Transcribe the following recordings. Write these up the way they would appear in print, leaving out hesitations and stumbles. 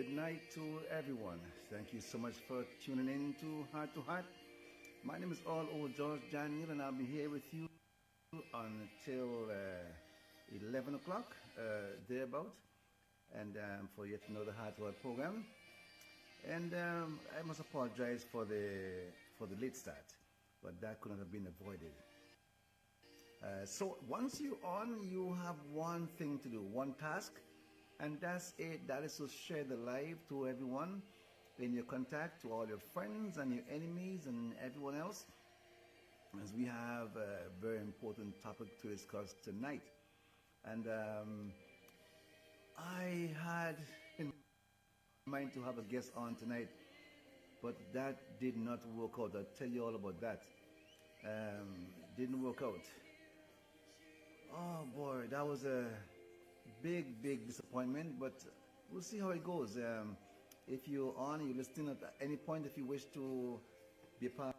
Good night to everyone. Thank you so much for tuning in to Heart to Heart. My name is All Old George Daniel, and I'll be here with you until 11 o'clock, thereabout, and for yet another Heart to Heart program. And I must apologize for the late start, but that couldn't have been avoided. So once you're on, you have one thing to do, one task, and that's it. That is to share the live to everyone in your contact, to all your friends and your enemies and everyone else, as we have a very important topic to discuss tonight. And I had in mind to have a guest on tonight, but that did not work out. I'll tell you all about that. Didn't work out. Oh boy, that was a big disappointment, but we'll see how it goes. If you're on, you're listening at any point, if you wish to be a part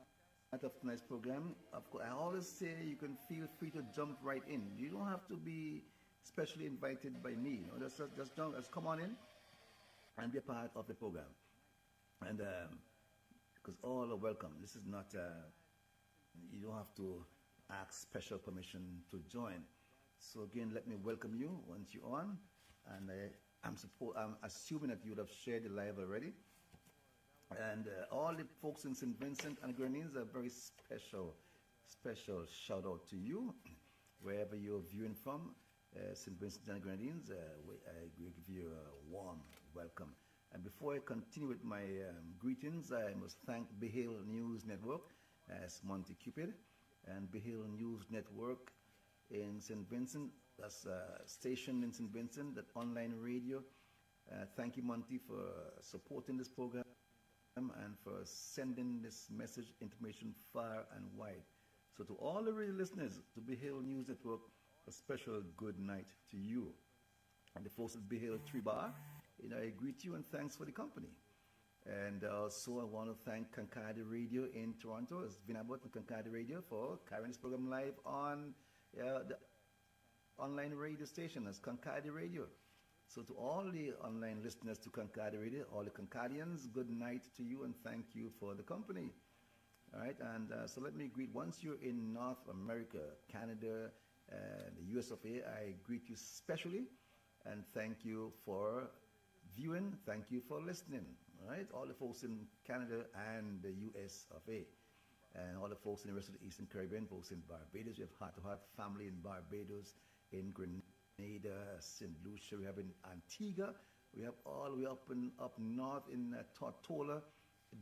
of tonight's program, of course, I always say you can feel free to jump right in. You don't have to be specially invited by me. You know, just come on in and be a part of the program. And because all are welcome. This is not, you don't have to ask special permission to join. So again, let me welcome you once you're on, and I'm assuming that you would have shared the live already. And all the folks in St. Vincent and Grenadines, a very special shout out to you, wherever you're viewing from. St. Vincent and Grenadines, I give you a warm welcome. And before I continue with my greetings, I must thank Behale News Network as Monty Cupid, and Behale News Network in St. Vincent, that's a station in St. Vincent, that online radio. Thank you, Monty, for supporting this program and for sending this message, information far and wide. So to all the radio listeners, to Behale News Network, a special good night to you. And the folks at Behale Tree Bar, I greet you and thanks for the company. And also I want to thank Concardi Radio in Toronto. It's been about Concardi Radio for carrying this program live on the online radio station as Concardi Radio. So to all the online listeners to Concardi Radio, all the Concardians, good night to you and thank you for the company. All right, and so let me greet, once you're in North America, Canada, the US of A, I greet you specially and thank you for viewing, thank you for listening. All right, all the folks in Canada and the US of A. And all the folks in the rest of the Eastern Caribbean, folks in Barbados. We have Heart to Heart family in Barbados, in Grenada, St. Lucia. We have in Antigua. We have all the way up north in Tortola,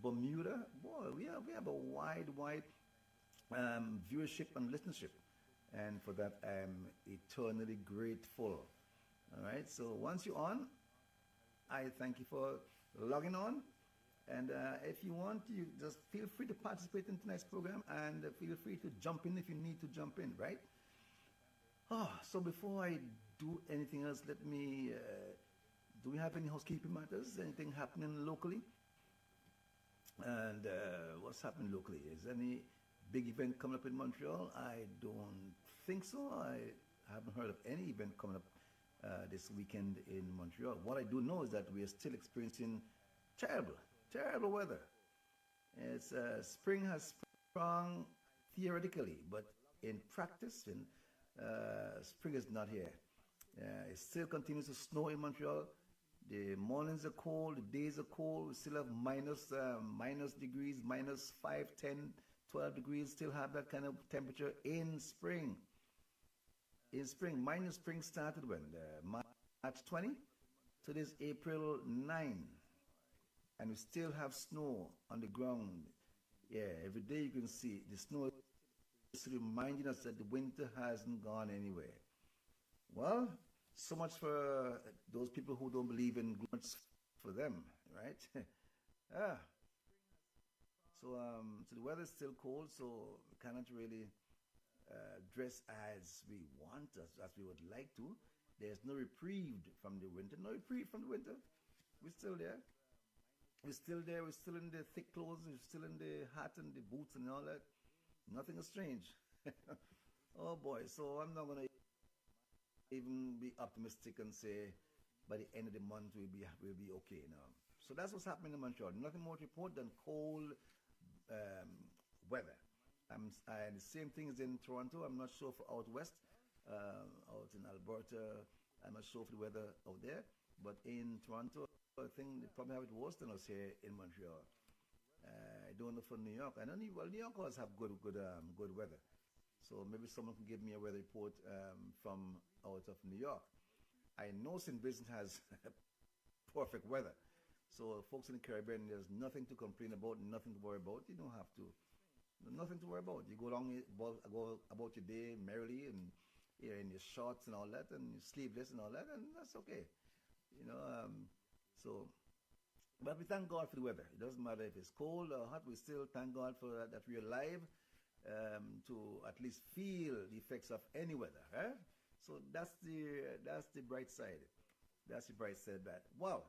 Bermuda. Boy, we have a wide viewership and listenership. And for that, I'm eternally grateful. All right, so once you're on, I thank you for logging on. And if you want, you just feel free to participate in tonight's program and feel free to jump in if you need to jump in, right? So before I do anything else, let me, do we have any housekeeping matters? Anything happening locally? And what's happening locally? Is any big event coming up in Montreal? I don't think so. I haven't heard of any event coming up this weekend in Montreal. What I do know is that we are still experiencing terrible weather. It's spring has sprung theoretically, but in practice, spring is not here. It still continues to snow in Montreal. The mornings are cold, the days are cold. We still have minus degrees, minus 5, 10, 12 degrees. Still have that kind of temperature in spring. Minus spring started when? March 20? Today's April 9. And we still have snow on the ground. Yeah, every day you can see the snow is reminding us that the winter hasn't gone anywhere. Well, so much for those people who don't believe in glooms for them, right? So the weather is still cold, so we cannot really dress as we want, as we would like to. There's no reprieve from the winter. We're still there. We're still there. We're still in the thick clothes. We're still in the hat and the boots and all that. Nothing is strange. Oh boy. So I'm not going to even be optimistic and say by the end of the month we'll be okay now. So that's what's happening in Montreal. Nothing more to report than cold weather. And the same thing is in Toronto. I'm not sure for out west, out in Alberta. I'm not sure for the weather out there. But in Toronto, I think they probably have it worse than us here in Montreal. I don't know for New York. I know New Yorkers have good weather. So maybe someone can give me a weather report from out of New York. I know St. Vincent has perfect weather. So folks in the Caribbean, there's nothing to complain about, nothing to worry about. You don't have to. Nothing to worry about. You go about your day merrily and you're in your shorts and all that and you're sleeveless and all that, and that's okay. You know, but we thank God for the weather. It doesn't matter if it's cold or hot, we still thank God for that we're alive to at least feel the effects of any weather. Eh? So that's the bright side. That's the bright side of that. Wow.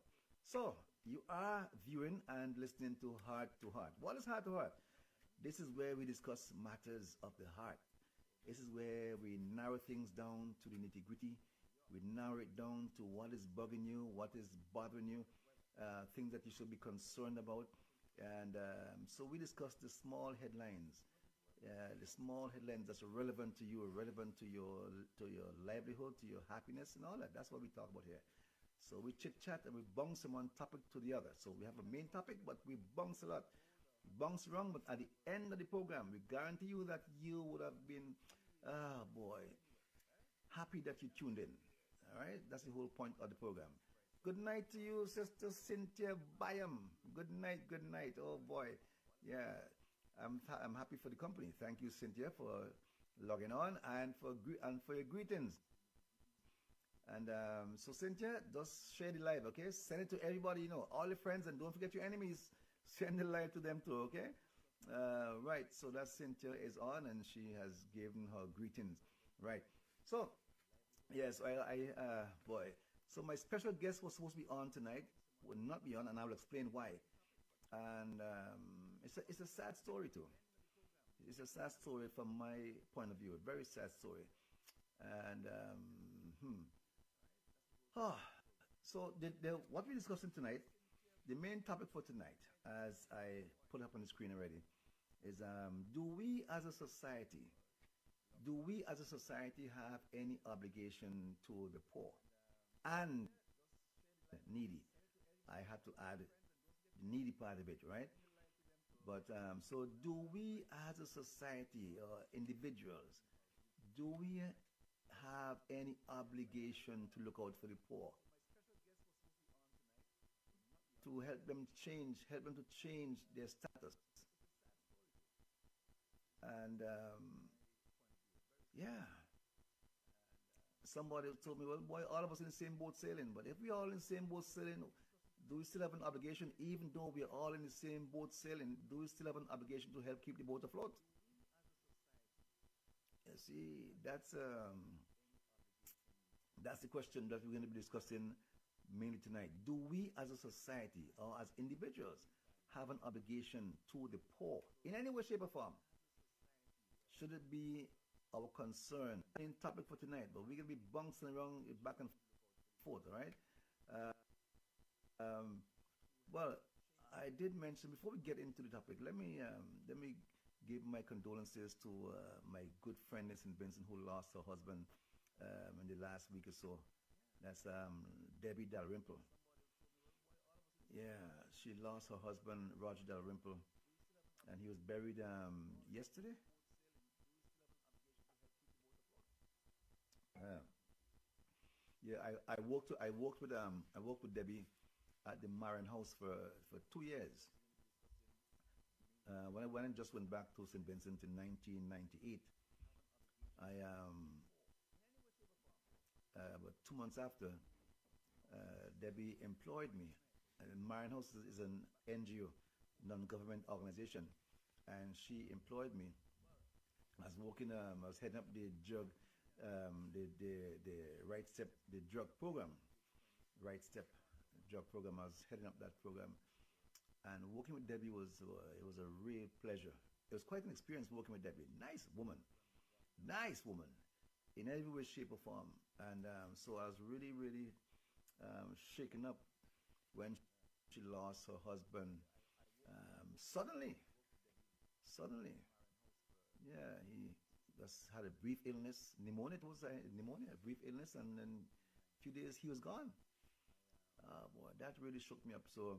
So you are viewing and listening to Heart to Heart. What is Heart to Heart? This is where we discuss matters of the heart. This is where we narrow things down to the nitty-gritty. We narrow it down to what is bugging you, what is bothering you, things that you should be concerned about. And so we discuss the small headlines. The small headlines that's relevant to you, relevant to your livelihood, to your happiness and all that. That's what we talk about here. So we chit-chat and we bounce from one topic to the other. So we have a main topic, but we bounce a lot. Bounce around, but at the end of the program, we guarantee you that you would have been, happy that you tuned in. All right? That's the whole point of the program. Good night to you, Sister Cynthia Byam. Good night, good night. Oh, boy. Yeah. I'm happy for the company. Thank you, Cynthia, for logging on and for your greetings. And so, Cynthia, just share the live, okay? Send it to everybody you know, all your friends, and don't forget your enemies. Send the live to them too, okay? Right, so that Cynthia is on, and she has given her greetings. Right. So, yes, boy. So my special guest was supposed to be on tonight, will not be on, and I will explain why. And it's a sad story too. It's a sad story from my point of view, a very sad story. And so what we're discussing tonight, the main topic for tonight, as I put up on the screen already, is do we as a society have any obligation to the poor and needy? I have to add the needy part of it, right? But so do we as a society or individuals, do we have any obligation to look out for the poor? To help them to change their status. And yeah, somebody told me, well, boy, all of us in the same boat sailing. But if we're all in the same boat sailing, do we still have an obligation, even though we're all in the same boat sailing, do we still have an obligation to help keep the boat afloat? You see, that's the question that we're going to be discussing mainly tonight. Do we as a society or as individuals have an obligation to the poor in any way, shape, or form? Should it be our concern? Main topic for tonight, but we're going to be bouncing around back and forth, all right? Well, I did mention, before we get into the topic, let me give my condolences to my good friend in St. Vincent who lost her husband in the last week or so. That's Debbie Dalrymple. Yeah, she lost her husband, Roger Dalrymple, and he was buried yesterday. Yeah, I worked with Debbie at the Marin House for 2 years. When I just went back to St. Vincent in 1998, about 2 months after, Debbie employed me. And Marin House is an NGO, non-government organization, and she employed me. I was heading up the drug, the Right Step, the drug program, Right Step drug program. I was heading up that program, and working with Debbie was a real pleasure. It was quite an experience working with Debbie. Nice woman, in every way, shape, or form. And so I was really, really shaken up when she lost her husband. Suddenly, suddenly, yeah, he just had a brief illness, pneumonia. It was a pneumonia, a brief illness, and then a few days he was gone. Boy, that really shook me up. So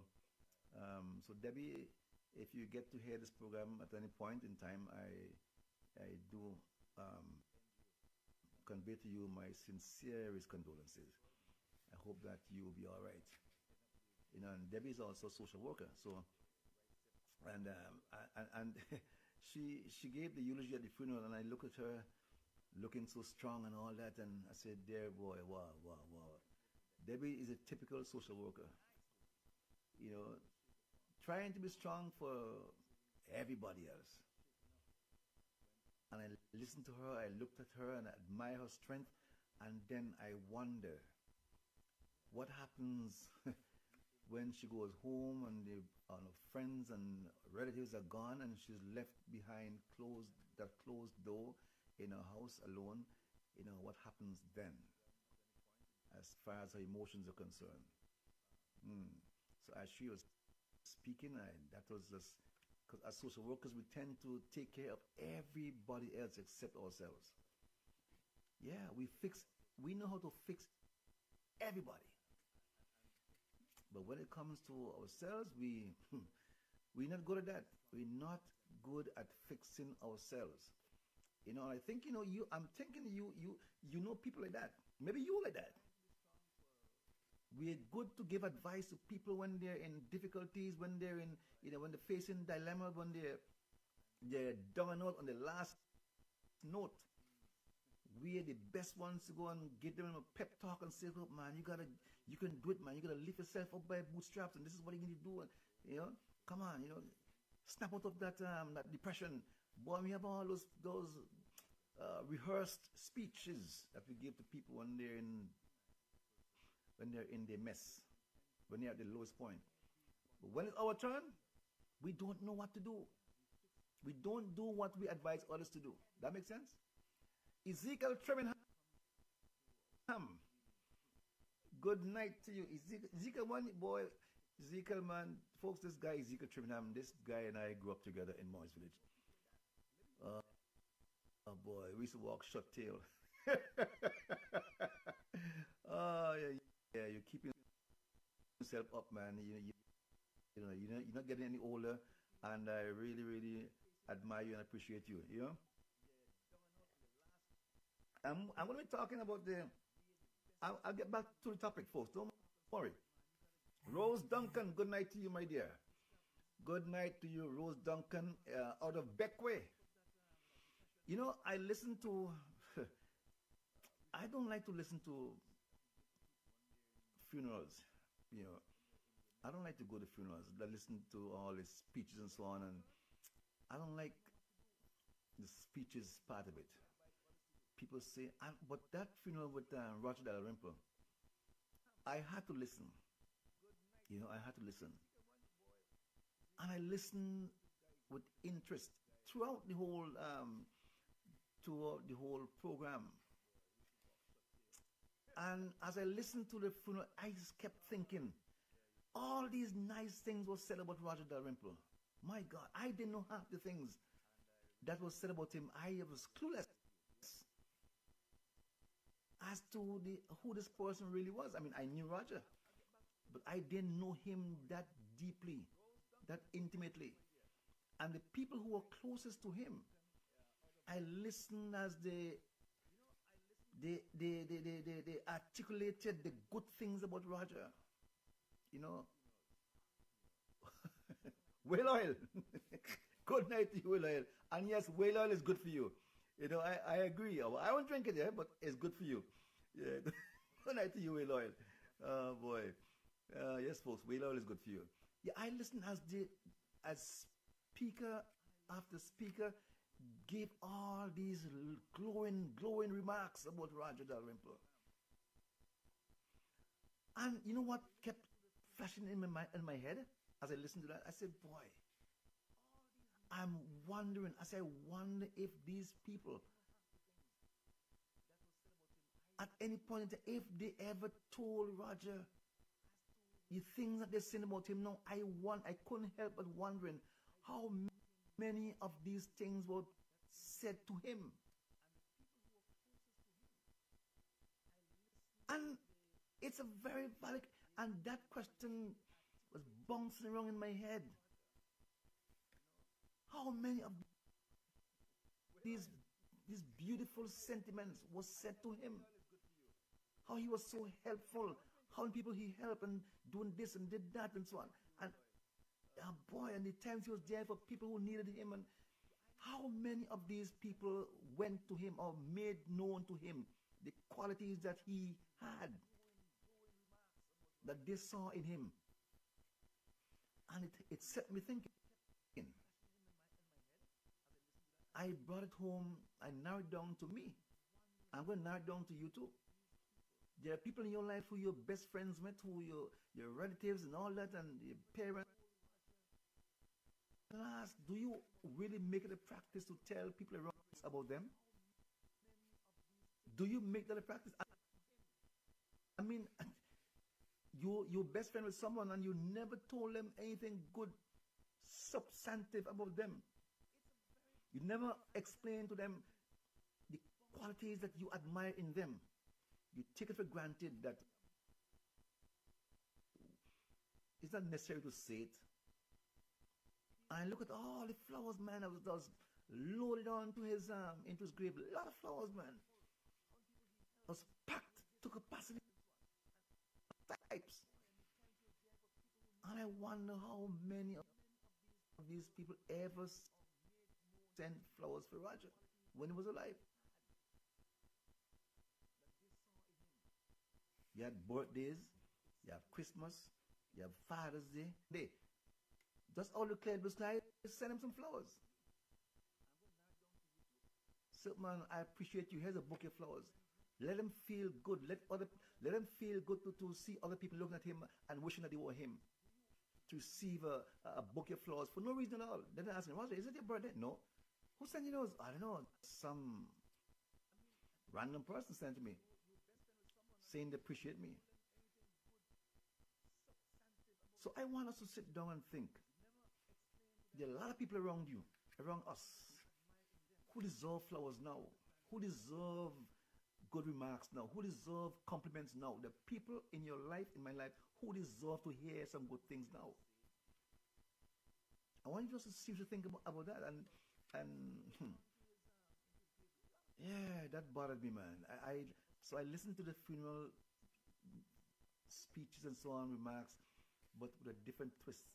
Debbie, if you get to hear this program at any point in time, I do convey to you my sincerest condolences. I hope that you will be all right. And Debbie is also a social worker. So, and she gave the eulogy at the funeral, and I look at her, looking so strong and all that, and I said, "Dear boy, wow, wow, wow." Debbie is a typical social worker. You know, trying to be strong for everybody else. And I listened to her, I looked at her, and I admire her strength, and then I wonder what happens when she goes home and all her friends and relatives are gone and she's left behind that closed door in her house alone. What happens then as far as her emotions are concerned? So as she was speaking, that was just because as social workers we tend to take care of everybody else except ourselves. Yeah, we know how to fix everybody. But when it comes to ourselves, we're not good at that. We're not good at fixing ourselves. I think I'm thinking you know people like that. Maybe you like that. We're good to give advice to people when they're in difficulties, when they're in when they're facing dilemma, when they're down and out on the last note. We are the best ones to go and give them a pep talk and say, "Look, man, you can do it, man. You gotta lift yourself up by bootstraps, and this is what you need to do." And come on, snap out of that depression. Boy, we have all those rehearsed speeches that we give to people when they're in their mess, when they're at the lowest point. But when it's our turn, we don't know what to do. We don't do what we advise others to do. That makes sense? Ezekiel Tremingham. Good night to you. Ezekiel, one boy. Ezekiel, man. Folks, this guy, Ezekiel Tremingham, this guy and I grew up together in Morris Village. Oh boy, we used to walk short tail. Oh yeah, you're keeping yourself up, man. You're not getting any older, and I really, really admire you and appreciate you. I'm going to be talking about I'll get back to the topic, folks. Don't worry. Rose Duncan, good night to you, my dear. Good night to you, Rose Duncan, out of Beckway. I listen to. I don't like to listen to funerals. I don't like to go to funerals. I listen to all the speeches and so on, and I don't like the speeches part of it. People say, but that funeral with Roger Dalrymple, I had to listen. I had to listen. And I listened with interest throughout the whole program. And as I listened to the funeral, I just kept thinking, all these nice things were said about Roger Dalrymple. My God, I didn't know half the things that was said about him. I was clueless as to who this person really was. I mean, I knew Roger, but I didn't know him that deeply, that intimately. And the people who were closest to him, I listened as they articulated the good things about Roger. Whale oil. Good night to you, whale oil. And yes, whale oil is good for you. I agree. I won't drink it, but it's good for you. Yeah. Good night to you, whale oil. Oh boy. Yes, folks, whale oil is good for you. Yeah, I listened as speaker after speaker gave all these glowing remarks about Roger Dalrymple. And you know what kept flashing in my head as I listened to that? I said, boy, I wonder if these people, at any point, if they ever told Roger the things that they said about him now, I couldn't help but wondering how many of these things were said to him. And it's a very valid, and that question was bouncing around in my head. How many of these beautiful sentiments was said to him? How he was so helpful, how many people he helped and doing this and did that and so on. And boy, and the times he was there for people who needed him, and how many of these people went to him or made known to him the qualities that he had, that they saw in him. And it set me thinking. I brought it home, I narrowed it down to me. I'm going to narrow it down to you too. There are people in your life who you're best friends with, who your relatives and all that, and your parents. Last, do you really make it a practice to tell people around about them? Do you make that a practice? I mean, you're best friend with someone and you never told them anything good, substantive about them. You never explain to them the qualities that you admire in them. You take it for granted that it's not necessary to say it. And look at all the flowers, man, that was loaded onto his into his grave. A lot of flowers, man. It was packed to capacity types. And I wonder how many of these people ever sent flowers for Roger when he was alive. You had birthdays, you have Christmas, you have Father's Day. Just all the clear blue sky, send him some flowers. So man, I appreciate you. Here's a bouquet of flowers. Let him feel good. Let him feel good to see other people looking at him and wishing that they were him. To receive a bouquet of flowers for no reason at all. Then they ask him, Roger, is it your birthday? No. Who sent you those? I don't know. Some random person sent to me, saying they appreciate me. So I want us to sit down and think. There are a lot of people around you, around us, who deserve flowers now, who deserve good remarks now, who deserve compliments now. The people in your life, in my life, who deserve to hear some good things now. I want you just to see what you think about that. And yeah, that bothered me, man. So I listened to the funeral speeches and so on, remarks, but with a different twist.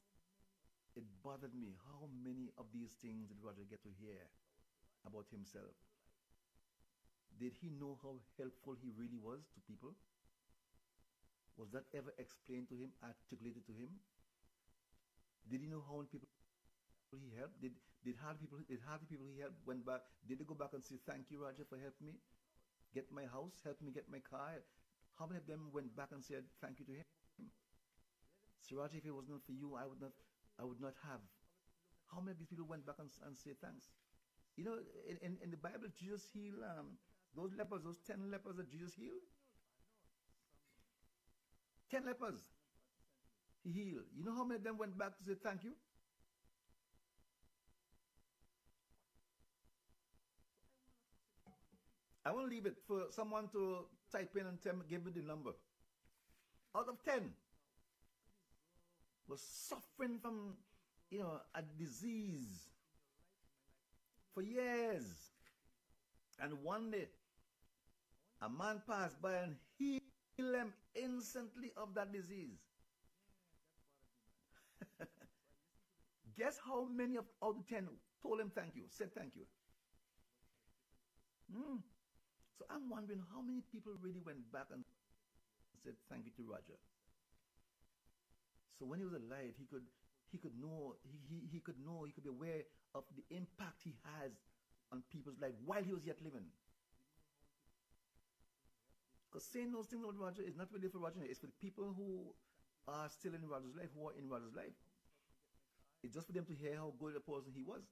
It bothered me how many of these things did Roger get to hear about himself. Did he know how helpful he really was to people? Was that ever explained to him, articulated to him? Did he know how many people he helped? Did half the people he helped went back? Did they go back and say, thank you, Roger, for helping me get my house, help me get my car? How many of them went back and said thank you to him? So Roger, if it was not for you, I would not have. How many of these people went back and say thanks? You know, in the Bible, Jesus healed those lepers, those 10 lepers that Jesus healed. 10 lepers he healed. You know how many of them went back to say thank you? I want to leave it for someone to type in and give me the number. Out of 10 was suffering from, a disease for years. And one day, a man passed by and healed them instantly of that disease. Guess how many of out of 10 told him thank you, said thank you? So I'm wondering how many people really went back and said thank you to Roger. So when he was alive, he could be aware of the impact he has on people's life while he was yet living. Because saying those things about Roger is not really for Roger, it's for the people who are still in Roger's life, who are in Roger's life. It's just for them to hear how good a person he was.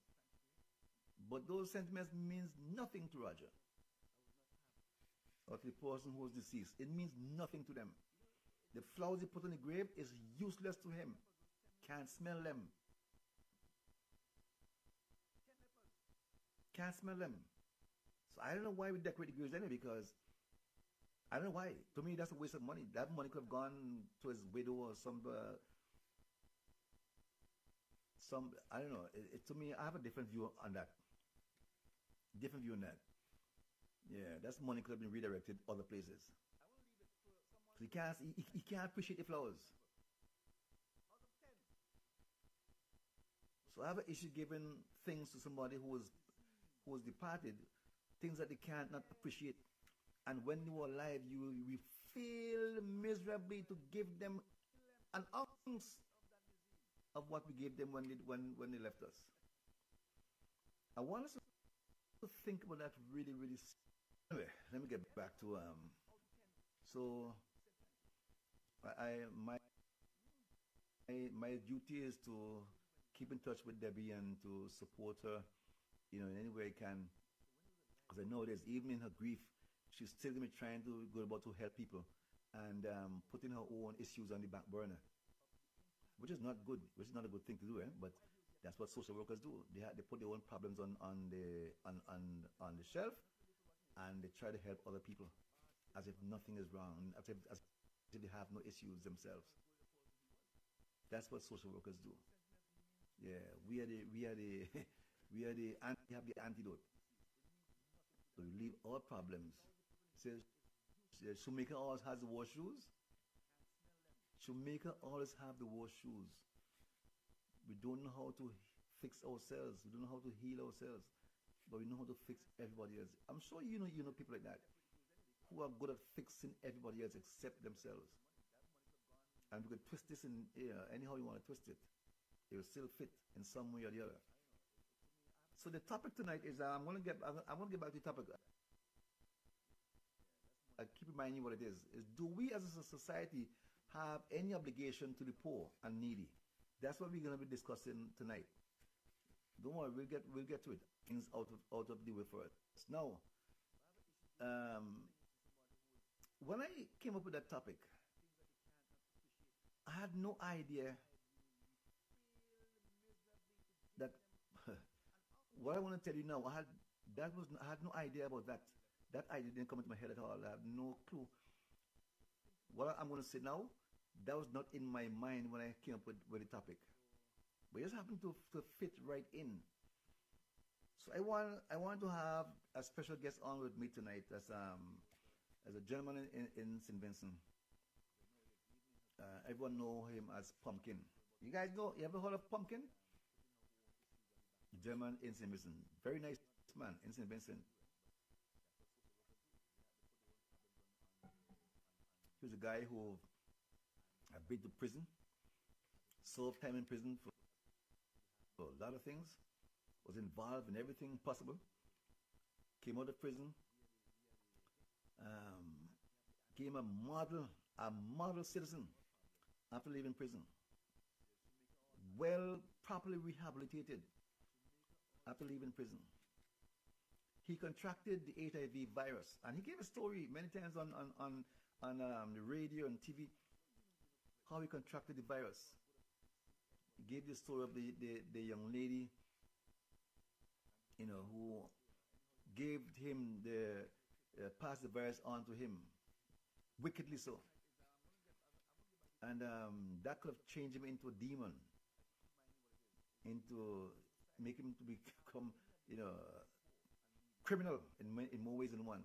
But those sentiments means nothing to Roger. or to the person who is deceased. It means nothing to them. The flowers he put on the grave is useless to him. Can't smell them. Can't smell them. So I don't know why we decorate the graves anyway, because I don't know why. To me, that's a waste of money. That money could have gone to his widow or some I don't know. To me, I have a different view on that. Different view on that. Yeah, that's money could have been redirected other places. So he can't appreciate the flowers. So I have an issue giving things to somebody who was departed, things that they can't not appreciate. And when you are alive, you feel miserably to give them an ounce of what we gave them when they left us. I want us to think about that really, really. Anyway, let me get back to So my duty is to keep in touch with Debbie and to support her, in any way I can. Because I know there's even in her grief, she's still gonna be trying to go about to help people and putting her own issues on the back burner, which is not good. Which is not a good thing to do, eh? But that's what social workers do. They put their own problems on the shelf, and they try to help other people, as if nothing is wrong, as if they have no issues themselves. That's what social workers do. Yeah, we are the we are the we have the antidote. So we leave our problems. Says Shoemaker always has the wash shoes. Shoemaker always have the wash shoes. We don't know how to fix ourselves. We don't know how to heal ourselves, but we know how to fix everybody else. I'm sure you know people like that who are good at fixing everybody else except themselves. And we can twist this in anyhow you want to twist it. It will still fit in some way or the other. So the topic tonight is I'm going to get back to the topic. I keep reminding you what it is. Is do we as a society have any obligation to the poor and needy? That's what we're going to be discussing tonight. Don't worry, we'll get to it. Things out of the way for it. Now, when I came up with that topic, I had no idea that what I want to tell you now. I had no idea about that. That idea didn't come into my head at all. I have no clue. What I'm going to say now, that was not in my mind when I came up with the topic. But it just happened to fit right in. So I want to have a special guest on with me tonight as a gentleman in St. Vincent. Everyone know him as Pumpkin. You guys know? You ever heard of Pumpkin? German in St. Vincent. Very nice man in St. Vincent. He was a guy who had been to prison, served time in prison for a lot of things, was involved in everything possible, came out of prison, became a model citizen after leaving prison. Well, properly rehabilitated after leaving prison. He contracted the HIV virus, and he gave a story many times on the radio and TV how he contracted the virus. He gave the story of the young lady, who gave him passed the virus on to him, wickedly so. And that could have changed him into a demon, into make him to become, criminal in more ways than one.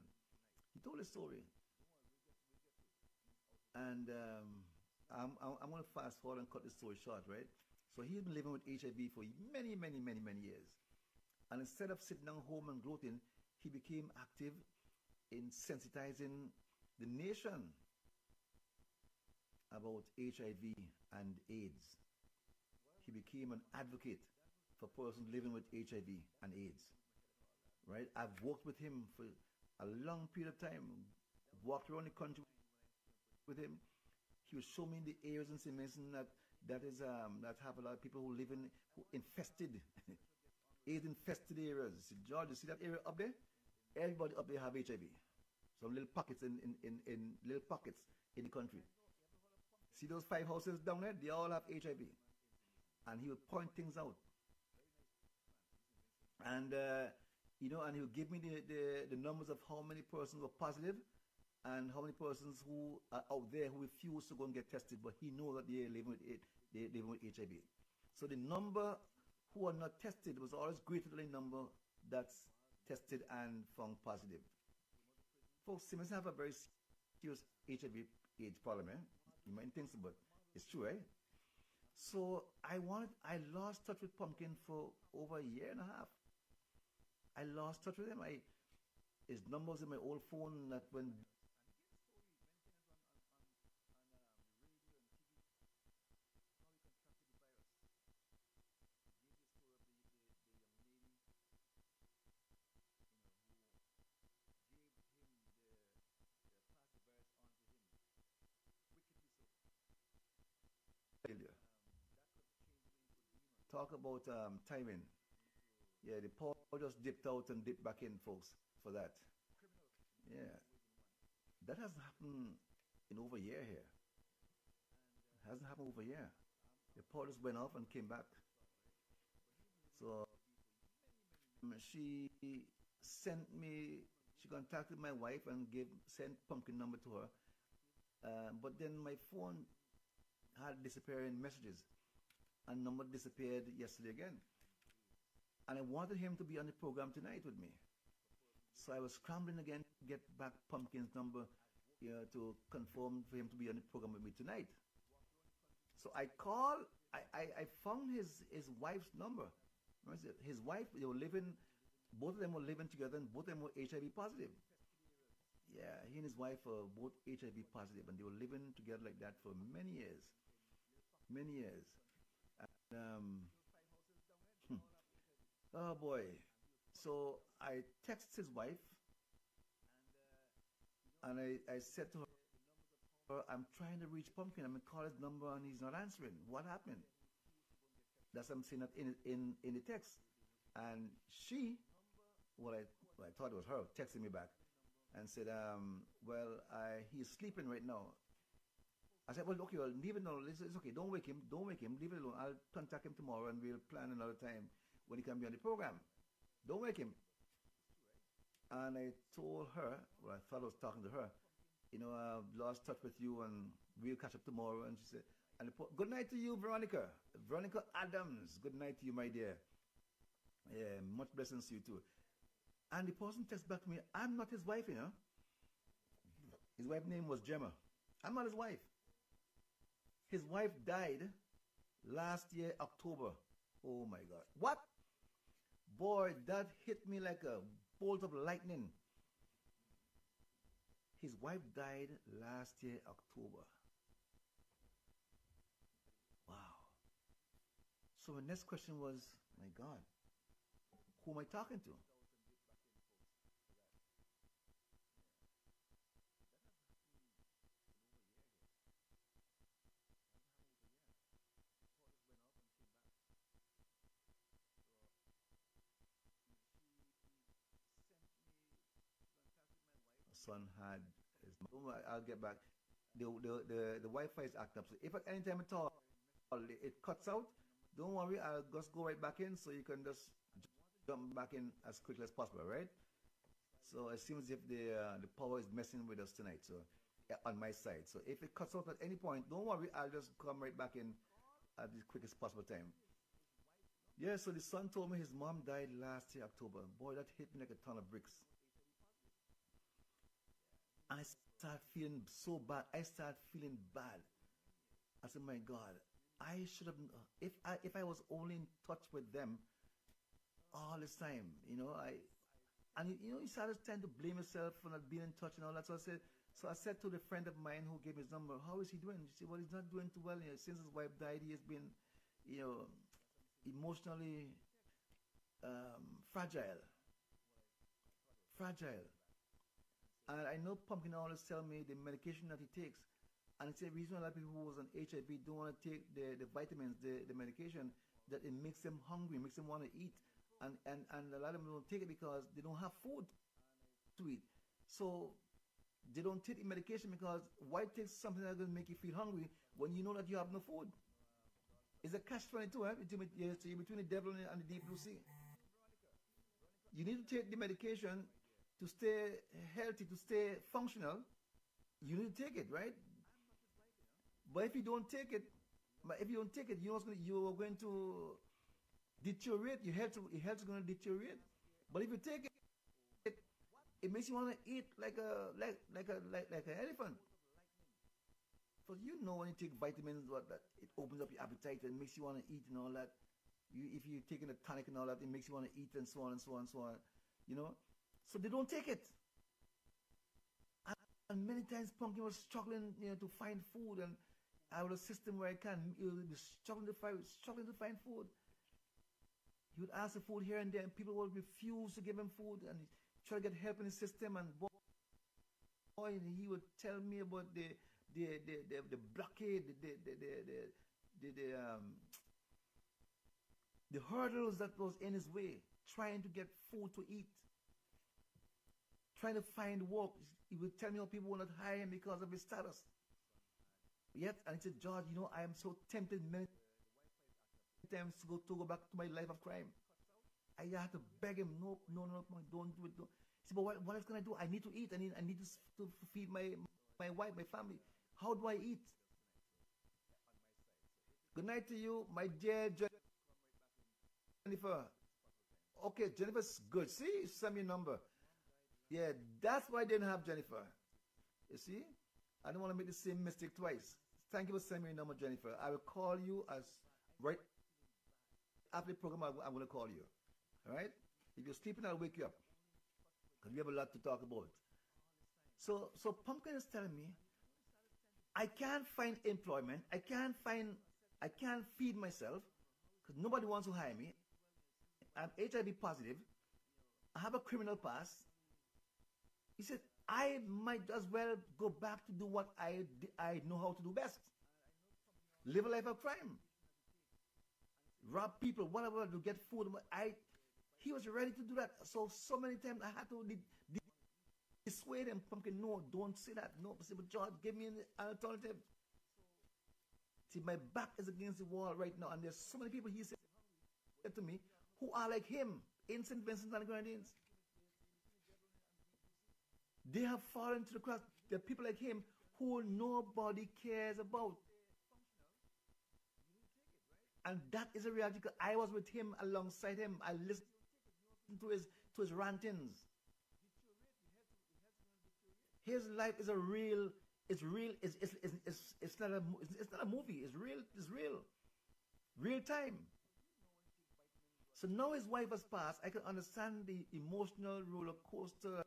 He told a story, and I'm going to fast forward and cut the story short, right? So he's been living with HIV for many, many, many, many years, and instead of sitting down home and gloating, he became active in sensitizing the nation about HIV and AIDS. He became an advocate for persons living with HIV and AIDS. Right? I've worked with him for a long period of time, walked around the country with him. He would show me the areas in St. Vincent that have a lot of people who live in infested, AIDS infested areas. See, George, you see that area up there? Everybody up there have HIV. some little pockets in little pockets in the country. See those 5 houses down there? They all have HIV. And he would point things out. And, and he would give me the numbers of how many persons were positive and how many persons who are out there who refuse to go and get tested, but he knows that they're living with it, they're living with HIV. So the number who are not tested was always greater than the number that's tested and found positive. Folks, Simmons have a very serious HIV/AIDS problem, eh? You might think so, but it's true, eh? So I lost touch with Pumpkin for over a year and a half. I lost touch with him. His number was in my old phone that when talk about timing. Yeah, the power just dipped out and dipped back in, folks, for that. Yeah. That hasn't happened in over a year here. It hasn't happened over a year. The power just went off and came back. So she she contacted my wife and sent Pumpkin number to her. But then my phone had disappearing messages and number disappeared yesterday again. And I wanted him to be on the program tonight with me. So I was scrambling again to get back Pumpkin's number to confirm for him to be on the program with me tonight. So I called, I found his wife's number. His wife, both of them were living together and both of them were HIV positive. Yeah, he and his wife were both HIV positive and they were living together like that for many years. Many years. And, oh boy. So I texted his wife and I said to her, I'm trying to reach Pumpkin. I'm going to call his number and he's not answering. What happened? That's what I'm saying that in the text. And she, I thought it was her, texted me back and said, he's sleeping right now. I said, well, okay, leave it alone. It's okay. Don't wake him. Leave it alone. I'll contact him tomorrow and we'll plan another time when he can be on the program. Don't wake him. And I told her, I thought I was talking to her, I've lost touch with you and we'll catch up tomorrow. And she said, good night to you, Veronica. Veronica Adams. Good night to you, my dear. Yeah, much blessings to you too. And the person texts back to me, I'm not his wife, His wife's name was Gemma. I'm not his wife. His wife died last year, October. Oh my God. What? Boy, that hit me like a bolt of lightning. His wife died last year, October. Wow. So the next question was, my God, who am I talking to? Son had I'll get back. The Wi-Fi is active. So if at any time at all it cuts out, don't worry, I'll just go right back in so you can just jump back in as quickly as possible, right? So it seems as if the power is messing with us tonight, so on my side. So if it cuts out at any point, don't worry, I'll just come right back in at the quickest possible time. Yeah, so the son told me his mom died last year, October. Boy, that hit me like a ton of bricks. I start feeling so bad. I start feeling bad. I said, my God, I should have, if I was only in touch with them all this time, you started trying to blame yourself for not being in touch and all that. So I said to the friend of mine who gave me his number, how is he doing? She said, well, he's not doing too well. Since his wife died, he has been, emotionally fragile. And I know Pumpkin always tell me the medication that he takes. And it's a reason a lot of people who was on HIV don't want to take the vitamins, the medication, that it makes them hungry, makes them want to eat. And a lot of them don't take it because they don't have food to eat. So They don't take the medication because why take something that's going to make you feel hungry when you know that you have no food? It's a catch-22, eh? Between the devil and the deep blue sea. You need to take the medication to stay healthy, to stay functional. You need to take it, right? But if you don't take it, you're going to deteriorate. Your health is going to deteriorate. But if you take it, it makes you want to eat like an elephant. So you know when you take vitamins, that it opens up your appetite and makes you want to eat and all that. If you're taking a tonic and all that, it makes you want to eat and so on and so on and so on. You know, so they don't take it. And many times Pumpkin was struggling, to find food, and I was a system where I can be struggling to find food. He would ask for food here and there, and people would refuse to give him food, and try to get help in the system. And boy, he would tell me about the blockade, the hurdles that was in his way, trying to get food to eat, trying to find work. He would tell me how people will not hire him because of his status. Yet, and he said, George, I am so tempted many times to go back to my life of crime. I had to beg him, no, don't do it. Don't. He said, but what else can I do? I need to eat. I need to feed my wife, my family. How do I eat? Good night to you, my dear Jennifer. Okay, Jennifer's good. See, send me a number. Yeah, that's why I didn't have Jennifer. You see? I don't want to make the same mistake twice. Thank you for sending me a number, Jennifer. I will call you right after the program. I'm going to call you. All right? If you're sleeping, I'll wake you up. Because we have a lot to talk about. So Pumpkin is telling me, I can't find employment. I can't feed myself because nobody wants to hire me. I'm HIV positive. I have a criminal past. He said, I might as well go back to do what I know how to do best. Live a life of crime. Rob people, whatever, to get food. He was ready to do that. So many times I had to dissuade him. Pumpkin, no, don't say that. No, but George, give me an alternative. See, my back is against the wall right now, and there's so many people, he said to me, who are like him in St. Vincent and the Grenadines. They have fallen to the cracks. There are people like him who nobody cares about. And that is a reality. I was with him, alongside him. I listened to his rantings. His life is it's not a movie. It's real time. So now his wife has passed. I can understand the emotional roller coaster.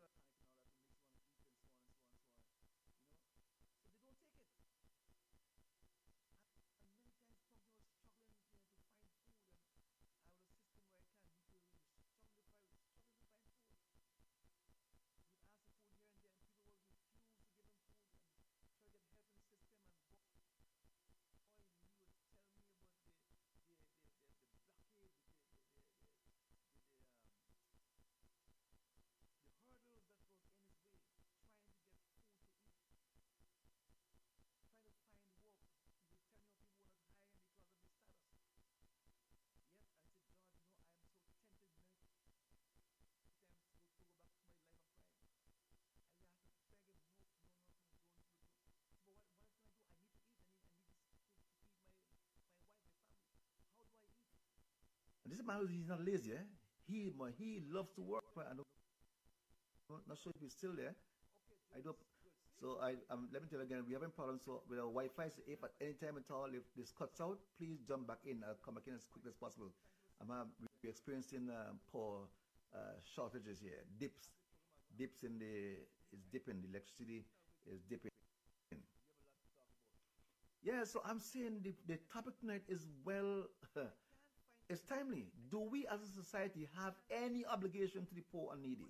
And this man, he's not lazy, eh? He loves to work. I'm not sure if he's still there. I don't. So let me tell you again, we having problems. So with our Wi-Fi, so if at any time at all, if this cuts out, please jump back in. I'll come back in as quickly as possible. We're experiencing poor shortages here. Dips in it's dipping. The electricity is dipping. Yeah, so I'm saying the topic tonight is it's timely. Do we as a society have any obligation to the poor and needy?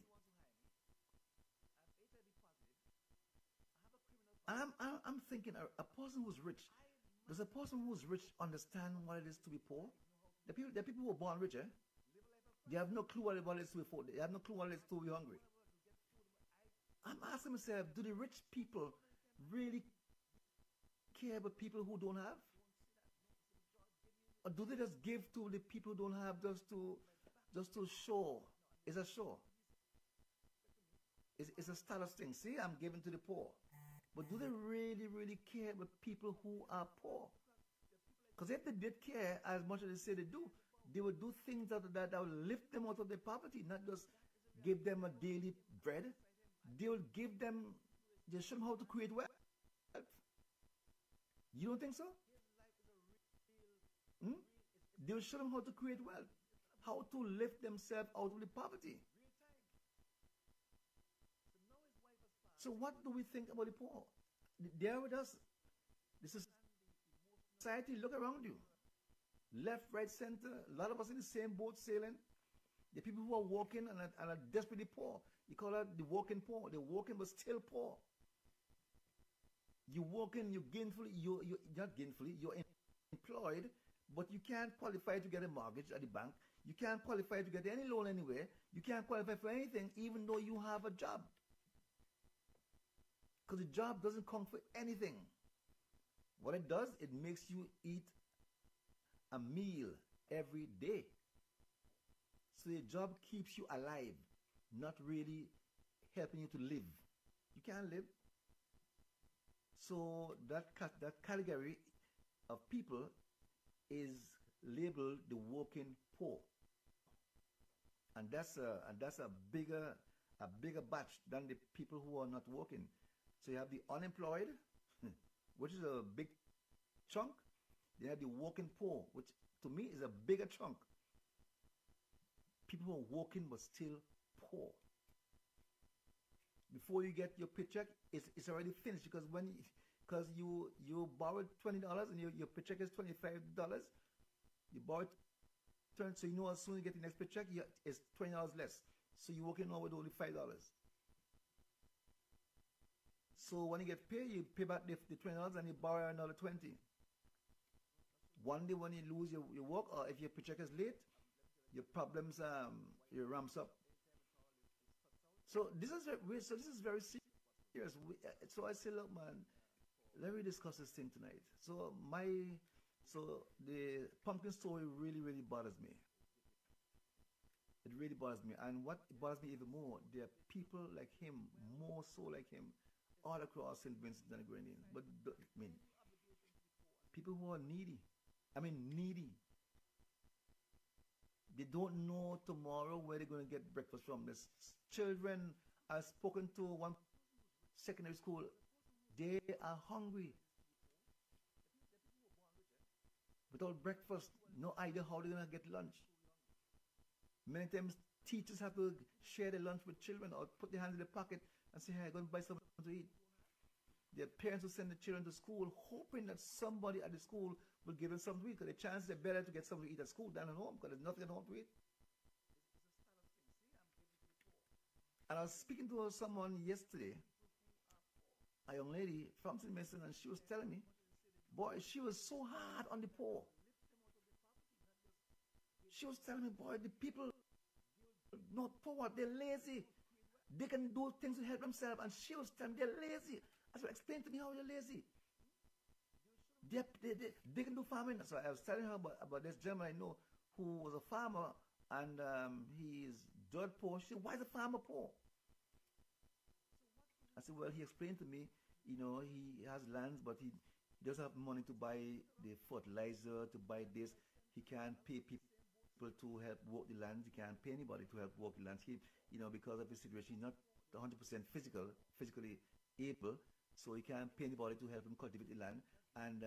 I'm thinking a person who's rich, does a person who's rich understand what it is to be poor? The people who are born rich, eh? They have no clue what it is to be poor. They have no clue what it is to be hungry. I'm asking myself, do the rich people really care about people who don't have? Or do they just give to the people who don't have just to show? It's a show. It's a status thing. See, I'm giving to the poor. But do they really, really care about people who are poor? Because if they did care as much as they say they do, they would do things that will lift them out of their poverty, not just give them a daily bread. They will give them, they show them how to create wealth. You don't think so? Hmm? They will show them how to create wealth, how to lift themselves out of the poverty. So what do we think about the poor? They're with us. This is society. Look around you. Left, right, center. A lot of us in the same boat sailing. The people who are walking and are desperately poor. You call that the walking poor. They're walking but still poor. You walking, you're gainfully, you're not gainfully, you're employed, but you can't qualify to get a mortgage at the bank. You can't qualify to get any loan anywhere. You can't qualify for anything even though you have a job. Because the job doesn't come for anything. What it does, it makes you eat a meal every day. So the job keeps you alive, not really helping you to live. You can't live. So that category of people is labeled the working poor, and that's a bigger batch than the people who are not working. So you have the unemployed, which is a big chunk. Then you have the working poor, which to me is a bigger chunk. People who are working but still poor. Before you get your paycheck, it's already finished because you borrowed $20 and your paycheck is $25. You borrowed so you know as soon as you get the next paycheck, it's $20 less. So you're working on with only $5. So when you get paid, you pay back the $20 and you borrow another $20. One day when you lose your work, or if your paycheck is late, your problems it ramps up. So this is very serious. So I say, look, man, let me discuss this thing tonight. So the pumpkin story really, really bothers me. It really bothers me. And what bothers me even more, there are people like him, more so like him, all across St. Vincent and the Grenadines. But I mean, people who are needy. I mean, needy. They don't know tomorrow where they're going to get breakfast from. There's children I've spoken to one secondary school. They are hungry. Without breakfast, no idea how they're going to get lunch. Many times teachers have to share their lunch with children or put their hands in their pocket and say, hey, go and buy something to eat. Their parents will send the children to school hoping that somebody at the school will give them something to eat, because the chances are better to get something to eat at school than at home, because there's nothing at home to eat. And I was speaking to someone yesterday, a young lady from St. Vincent, and she was telling me, boy, she was so hard on the poor. She was telling me, boy, the people not poor, they're lazy. They can do things to help themselves, and she was telling me they're lazy. I said, explain to me how you're lazy. They can do farming. So I was telling her about this gentleman I know who was a farmer, and he's dirt poor. She said, why is a farmer poor? I said, well, he explained to me, he has lands, but he doesn't have money to buy the fertilizer, to buy this. He can't pay people to help work the land. He can't pay anybody to help work the land. Because of his situation, he's not 100% physically able, so he can't pay anybody to help him cultivate the land. And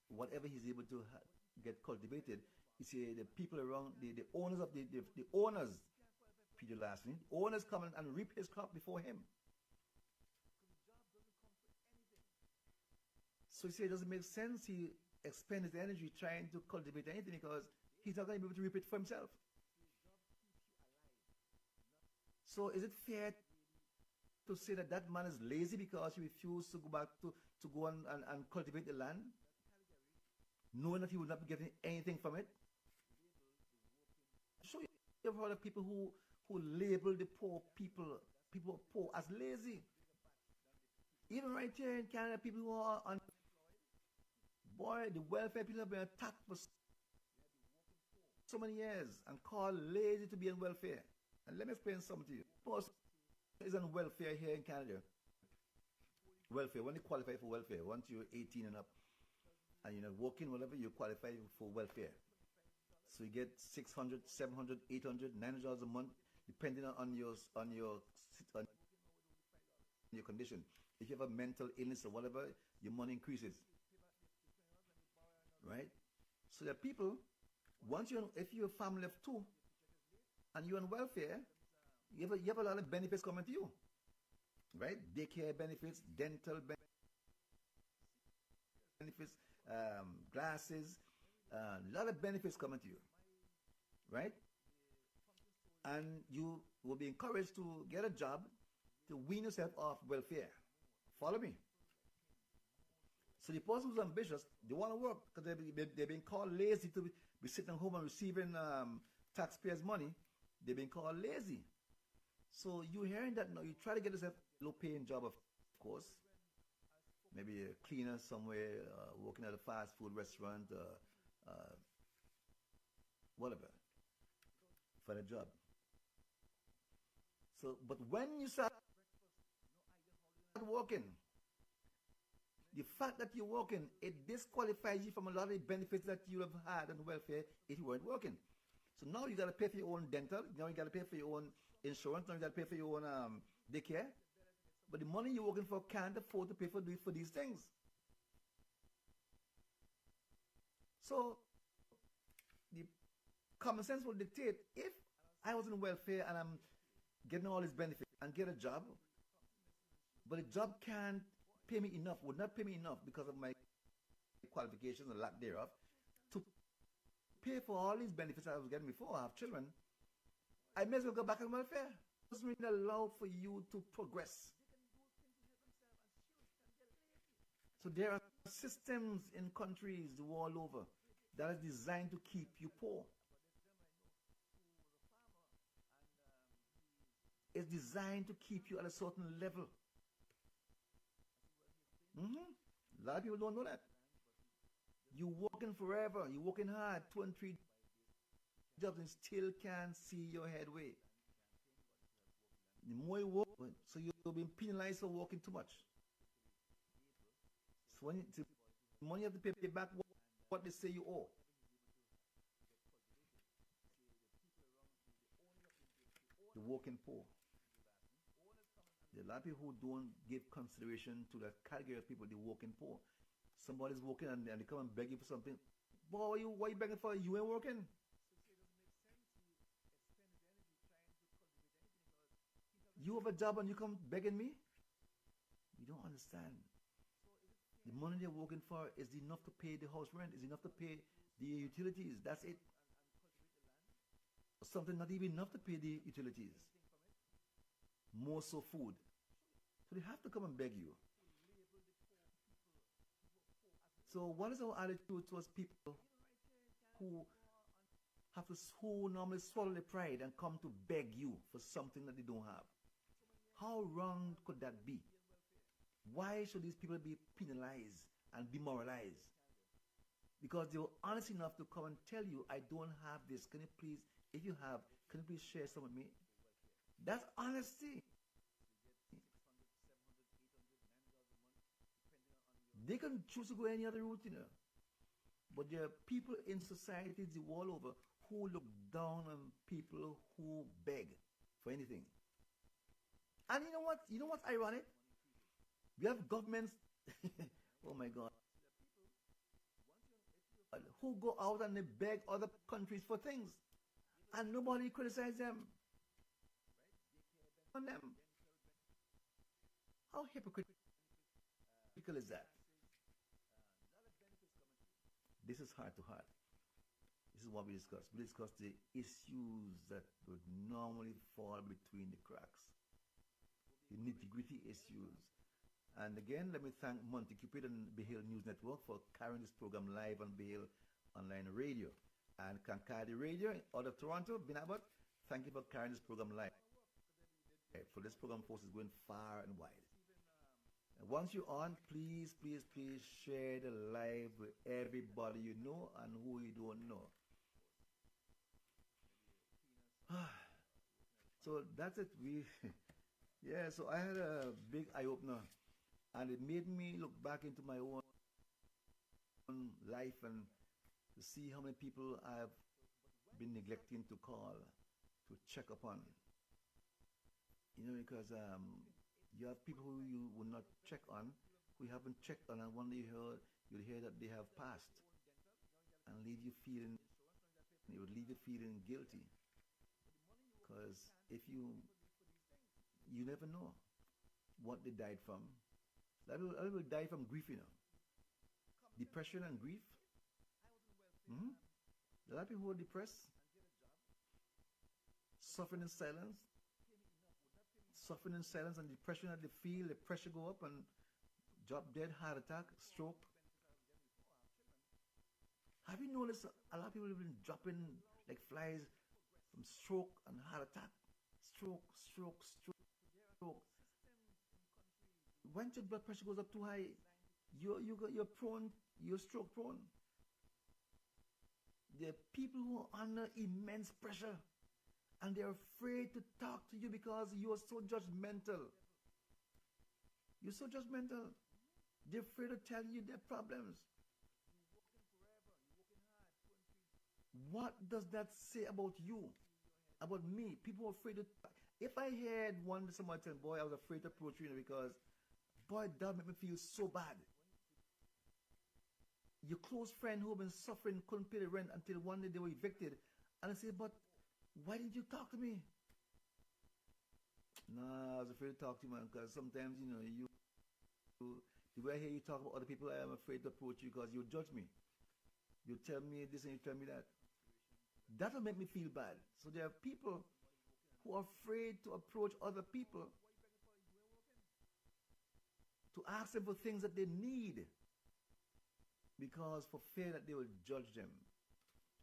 whatever he's able to get cultivated, you see the people around, the owners of the owners, Peter Lasting, owners come and reap his crop before him. So you see, it doesn't make sense he expend his energy trying to cultivate anything, because he's not going to be able to reap it for himself. So is it fair to say that man is lazy because he refused to go back to go and cultivate the land, knowing that he would not be getting anything from it? I'm sure you have heard of people who label the poor people people are poor as lazy. Even right here in Canada, people who are on, boy, the welfare people have been attacked for so many years and called lazy to be on welfare. And let me explain something to you. Most is on welfare here in Canada. Welfare, when you qualify for welfare, once you're 18 and up, and you're not working, whatever, you qualify for welfare. So you get 600, 700, 800, $900 a month, depending on your condition. If you have a mental illness or whatever, your money increases, right? So there are people, if you're a family of two, and you're on welfare, you have a lot of benefits coming to you, right? Daycare benefits, dental benefits, glasses, a lot of benefits coming to you, right? And you will be encouraged to get a job to wean yourself off welfare. Follow me? So the person who's ambitious, they want to work because they've been called lazy to be sitting at home and receiving taxpayers' money. They've been called lazy. So you're hearing that now. You try to get yourself a low-paying job, of course. Maybe a cleaner somewhere, working at a fast food restaurant, whatever, for a job. So, but when you start working, the fact that you're working, it disqualifies you from a lot of the benefits that you have had on welfare if you weren't working. So now you got to pay for your own dental. Now you got to pay for your own insurance. Now you got to pay for your own daycare. But the money you're working for can't afford to pay for these things. So the common sense will dictate, if I was on welfare and I'm getting all these benefits and get a job, but the job can't pay me enough, would not pay me enough because of my qualifications or lack thereof, to pay for all these benefits I was getting before I have children, I may as well go back on welfare. It doesn't really allow for you to progress. So there are systems in countries the world over that are designed to keep you poor. It's designed to keep you at a certain level. A lot of people don't know that. You're working forever. You're working hard, 2 and 3 jobs, and still can't see your headway. The more you work, so you're being penalized for working too much. So when the money you have to pay back what they say you owe. The working poor. There are a lot of people who don't give consideration to that category of people, the working poor. Somebody's working and they come and beg you for something. Boy, what are you begging for? You ain't working. You have a job and you come begging me? You don't understand. The money they're working for is enough to pay the house rent, is enough to pay the utilities. That's it. Something not even enough to pay the utilities. More so food. So they have to come and beg you. So what is our attitude towards people who normally swallow their pride and come to beg you for something that they don't have? How wrong could that be? Why should these people be penalized and demoralized? Because they were honest enough to come and tell you, I don't have this. Can you please, if you have, can you please share some with me? That's honesty. They can choose to go any other route, But there are people in societies the world over who look down on people who beg for anything. And you know what? You know what's ironic? We have governments, oh my God, who go out and they beg other countries for things. And nobody criticizes them. On them. How hypocritical is that? This is heart to heart. This is what we discuss. We discuss the issues that would normally fall between the cracks. The nitty-gritty issues. And again, let me thank Monty Cupid and Behale News Network for carrying this program live on Behale Online Radio. And Kankadi Radio out of Toronto, Binabot, thank you for carrying this program live. for this program force is going far and wide. And once you're on, please, please, please share the live with everybody you know and who you don't know. So that's it. Yeah, so I had a big eye opener, and it made me look back into my own life and to see how many people I've been neglecting to call, to check upon. Because you have people who you will not check on, who you haven't checked on, and one day you'll hear that they have passed, and it would leave you feeling guilty. Because if you never know what they died from. A lot of people die from grief, depression and grief. A lot of people who are depressed, suffering in silence, and depression that they feel, the pressure go up and drop dead, heart attack, stroke. Have you noticed a lot of people have been dropping like flies from stroke and heart attack? Stroke. Once your blood pressure goes up too high, you're stroke prone. There are people who are under immense pressure, and they're afraid to talk to you because you're so judgmental. You're so judgmental. They're afraid to tell you their problems. What does that say about you? About me? People are afraid to talk. If I heard somebody tell, boy, I was afraid to approach you because, boy, that made me feel so bad. Your close friend who have been suffering couldn't pay the rent until one day they were evicted. And I said, but why didn't you talk to me? Nah, I was afraid to talk to you, man, because sometimes, the way I hear you talk about other people, I am afraid to approach you because you'll judge me. You tell me this and you tell me that. That will make me feel bad. So there are people who are afraid to approach other people to ask them for things that they need because for fear that they will judge them.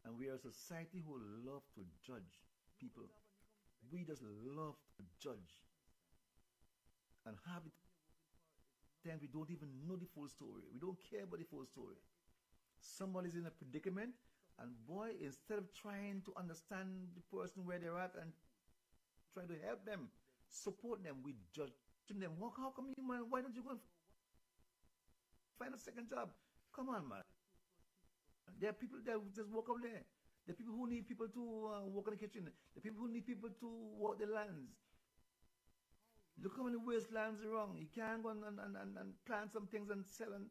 And we are a society who love to judge people. We just love to judge. And half the time we don't even know the full story. We don't care about the full story. Somebody's in a predicament, and boy, instead of trying to understand the person where they're at and try to help them, support them, we judge them. How come you, man? Why don't you go and find a second job? Come on, man. There are people that just walk up there. There are people who need people to work in the kitchen. There are people who need people to work the lands. Look how many wastelands are wrong. You can't go and plant some things and sell them.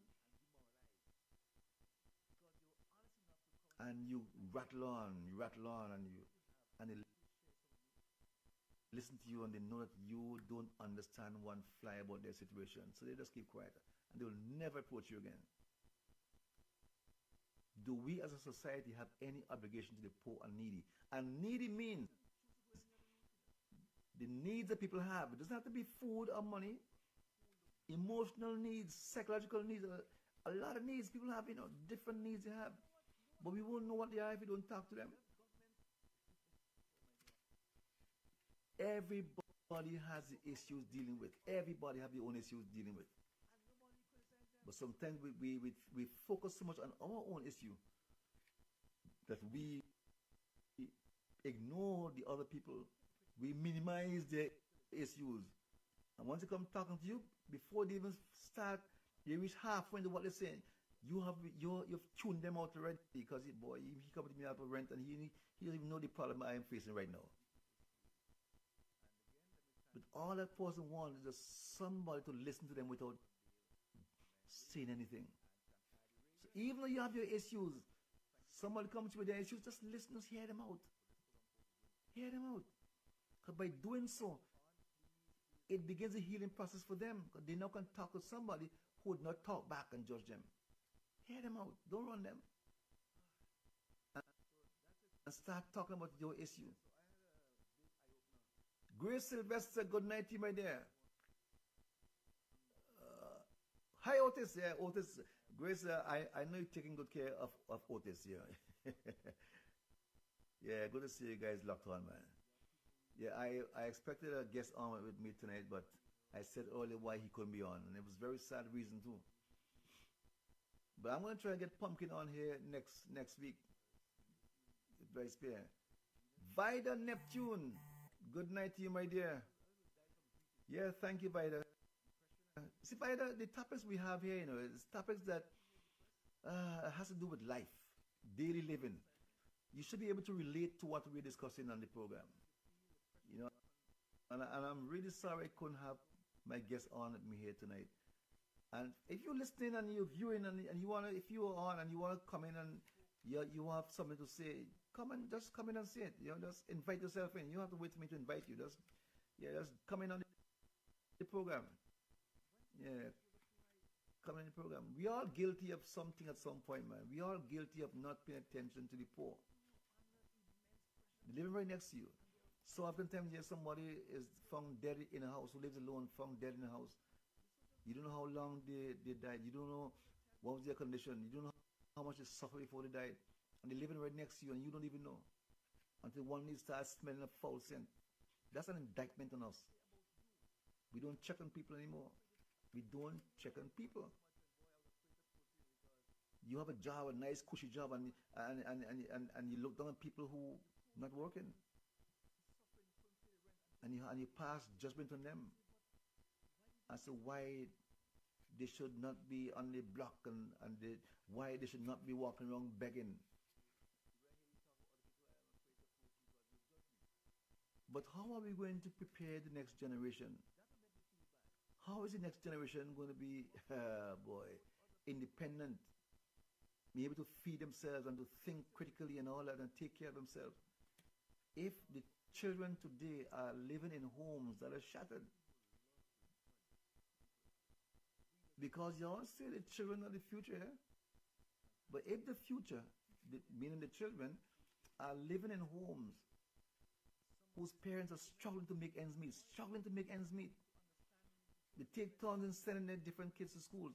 And you rattle on, and they listen to you and they know that you don't understand one fly about their situation. So they just keep quiet and they will never approach you again. Do we as a society have any obligation to the poor and needy? And needy means the needs that people have. It doesn't have to be food or money. Emotional needs, psychological needs, a lot of needs people have, different needs they have. But we won't know what they are if we don't talk to them. Everybody has the issues dealing with. Everybody have their own issues dealing with. But sometimes we focus so much on our own issue that we ignore the other people. We minimize their issues. And once they come talking to you, before they even start, they reach halfway into what they're saying. You've tuned them out already because he come to me out for rent and he doesn't even know the problem I am facing right now. But all that person wants is just somebody to listen to them without saying anything. So even though you have your issues, somebody comes to you with their issues, just listen, just hear them out. Hear them out. Because by doing so, it begins a healing process for them. Because they now can talk to somebody who would not talk back and judge them. Hear them out. Don't run them. And start talking about your issue. Grace Sylvester, good night to you, my dear. Hi, Otis. Yeah, Otis. Grace, I know you're taking good care of Otis. Yeah. Yeah, good to see you guys locked on, man. Yeah, I expected a guest on with me tonight, but I said earlier why he couldn't be on, and it was very sad reason too. But I'm gonna try to get Pumpkin on here next week. Very spare. Vida Neptune. Good night to you, my dear. Yeah, thank you, Vida. See, Vida, the topics we have here, is topics that has to do with life, daily living. You should be able to relate to what we're discussing on the program. You know, and I'm really sorry I couldn't have my guest on with me here tonight. And if you're listening and you're viewing and you wanna, if you're on and you wanna come in and you have something to say, just come in and say it. Just invite yourself in. You don't have to wait for me to invite you. Just come in on the program. Yeah, come in the program. We are guilty of something at some point, man. We are guilty of not paying attention to the poor. They're living right next to you. So oftentimes, somebody is found dead in a house, who lives alone, found dead in a house. You don't know how long they died. You don't know what was their condition. You don't know how much they suffered before they died. And they're living right next to you and you don't even know. Until one day starts smelling a foul scent. That's an indictment on us. We don't check on people anymore. We don't check on people. You have a job, a nice cushy job, and you look down on people who not working. And you pass judgment on them as to why they should not be on the block and why they should not be walking around begging. But how are we going to prepare the next generation? How is the next generation going to be, boy, independent, be able to feed themselves and to think critically and all that and take care of themselves? If the children today are living in homes that are shattered, because you all say the children are the future, but if the future, meaning the children, are living in homes whose parents are struggling to make ends meet, they take turns in sending their different kids to school.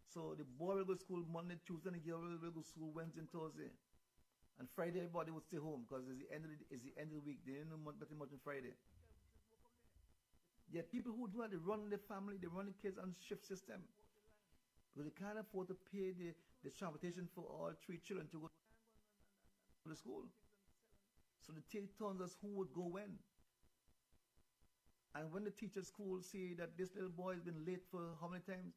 So the boy will go to school Monday, Tuesday, and the girl will go to school Wednesday and Thursday. And Friday, everybody will stay home because it's the end of the week. They didn't know nothing much on Friday. Yet people who do that, they run their family, they run the kids on shift system. Because they can't afford to pay the transportation for all 3 children to go to school. So they take turns as who would go when. And when the teacher at school see that this little boy has been late for how many times,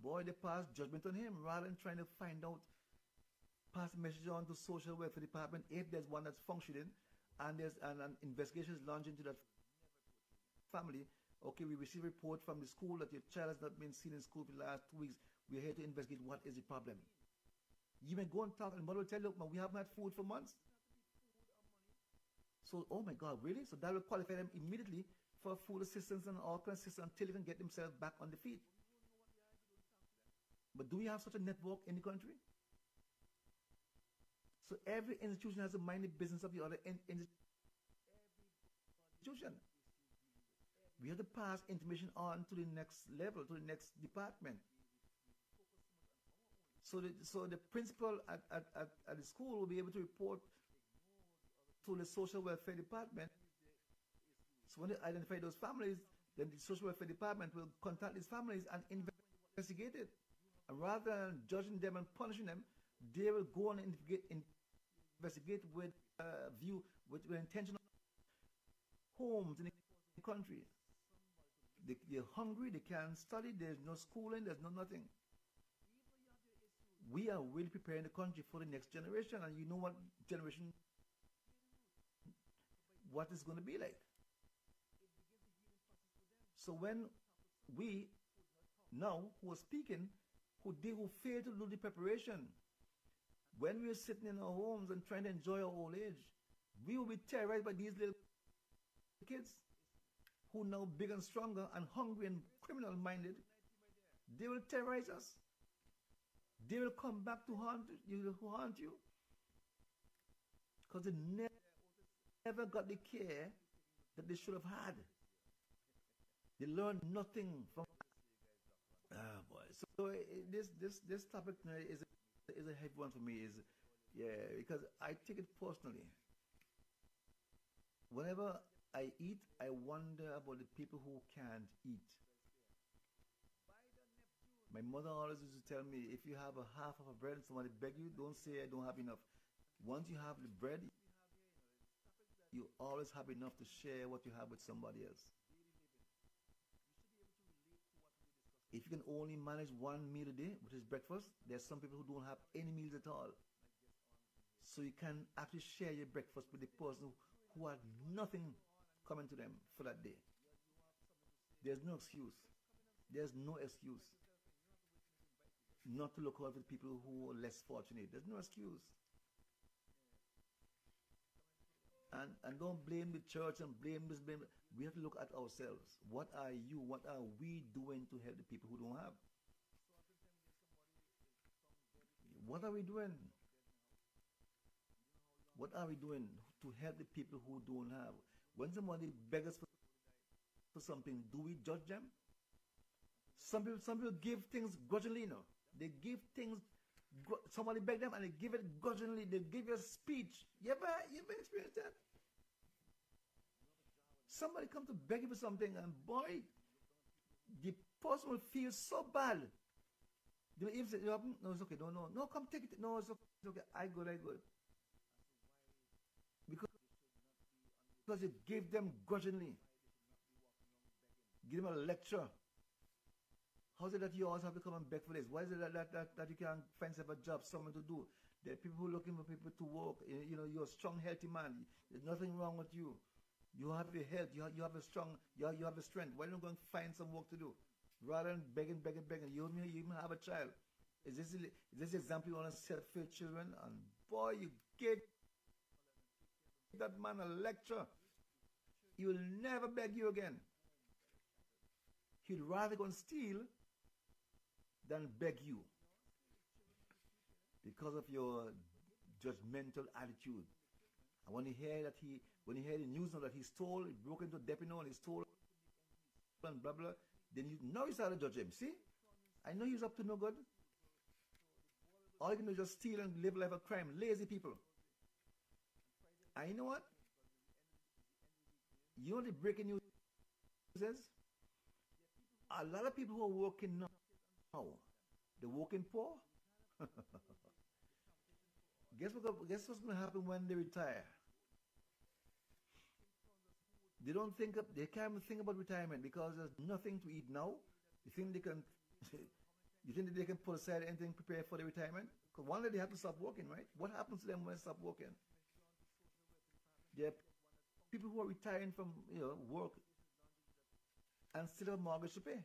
boy, they pass judgment on him rather than trying to find out, pass the message on to social welfare department if there's one that's functioning and there's an investigation is launched into that family. Okay, we receive a report from the school that your child has not been seen in school for the last 2 weeks. We're here to investigate what is the problem. You may go and talk and the mother will tell you, look, man, we haven't had food for months. So, oh my God, really? So that will qualify them immediately for food assistance and all kinds of assistance until they can get themselves back on the feet. But do we have such a network in the country? So every institution has to mind the business of the other institution. We have to pass information on to the next level, to the next department. So the principal at the school will be able to report to the social welfare department. So when they identify those families, then the social welfare department will contact these families and investigate it. And rather than judging them and punishing them, they will go on and investigate with view, with intention of homes in the country. They're hungry, they can't study, there's no schooling, there's no nothing. We are really preparing the country for the next generation, and you know what generation, what it's going to be like. So when we now who are speaking, who fail to do the preparation, when we're sitting in our homes and trying to enjoy our old age, we will be terrorized by these little kids who now big and stronger and hungry and criminal minded. They will terrorize us. They will come back to haunt you because they never got the care that they should have had. They learned nothing from. Boy. So this topic is a heavy one for me. Because I take it personally. whenever I eat, I wonder about the people who can't eat. My mother always used to tell me, if you have a half of a bread and somebody beg you, don't say I don't have enough. Once you have the bread, you always have enough to share what you have with somebody else. If you can only manage one meal a day, which is breakfast, there's some people who don't have any meals at all. So you can actually share your breakfast with the person who had nothing coming to them for that day. There's no excuse. There's no excuse not to look out for the people who are less fortunate. There's no excuse. And don't blame the church and blame this, blame. We have to look at ourselves. What are you? What are we doing to help the people who don't have? What are we doing? What are we doing to help the people who don't have? When somebody begs us for something, do we judge them? Some people give things grudgingly, you know. They give things, somebody beg them and they give it grudgingly. They give you a speech. You ever experienced that? Somebody come to beg you for something and boy, the person will feel so bad. They will even say, no, it's okay, no, come take it. No, it's okay, I good. Because you gave them grudgingly. Give them a lecture. How is it that you always have to come and beg for this? Why is it that you can't find yourself a job, something to do? There are people who are looking for people to work. You know, you're a strong, healthy man. There's nothing wrong with you. You have your health. You have a strong. You have a strength. Why don't you go and find some work to do, rather than begging? You even have a child. Is this the example you want to set for your children? And boy, you gave that man a lecture. He will never beg you again. He'd rather go and steal than beg you because of your judgmental attitude. And when you hear the news now that he stole, he broke into debt, and he stole and blah blah, then now you start to judge him. See, I know he's up to no good. All you can do is just steal and live life of crime. Lazy people. And you know what? You know what the breaking news is? A lot of people who are working now, they're working poor. Guess what's going to happen when they retire? They can't even think about retirement because there's nothing to eat now. You think they can put aside anything prepared for the retirement? Because one day they have to stop working, right? What happens to them when they stop working? There are people who are retiring from work and still have a mortgage to pay.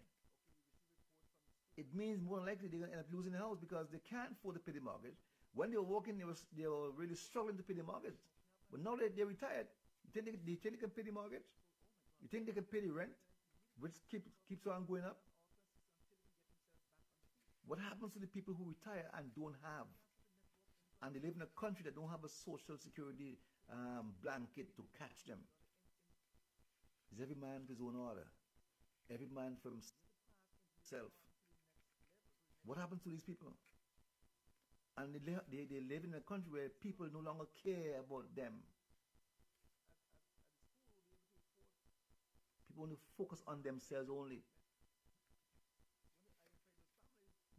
It means more likely they're going to end up losing the house because they can't afford to pay the mortgage. When they were working, they were really struggling to pay the mortgage. But now that they're retired, you think they can pay the mortgage? You think they can pay the rent, which keeps on going up? What happens to the people who retire and don't have? And they live in a country that don't have a social security blanket to catch them? Is every man for his own order? Every man for himself. What happens to these people? And they live in a country where people no longer care about them. People only focus on themselves only.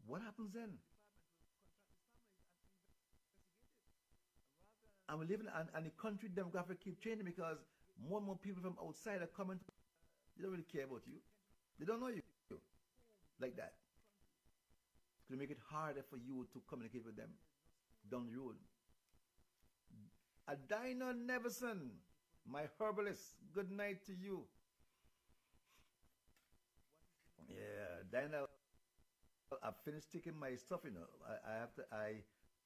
What happens then? And we live and the country demographic keep changing because more and more people from outside are coming. They don't really care about you. They don't know you like that. It's going to make it harder for you to communicate with them down the road. Adina Neverson, my herbalist, good night to you. Yeah, Dinah, I've finished taking my stuff,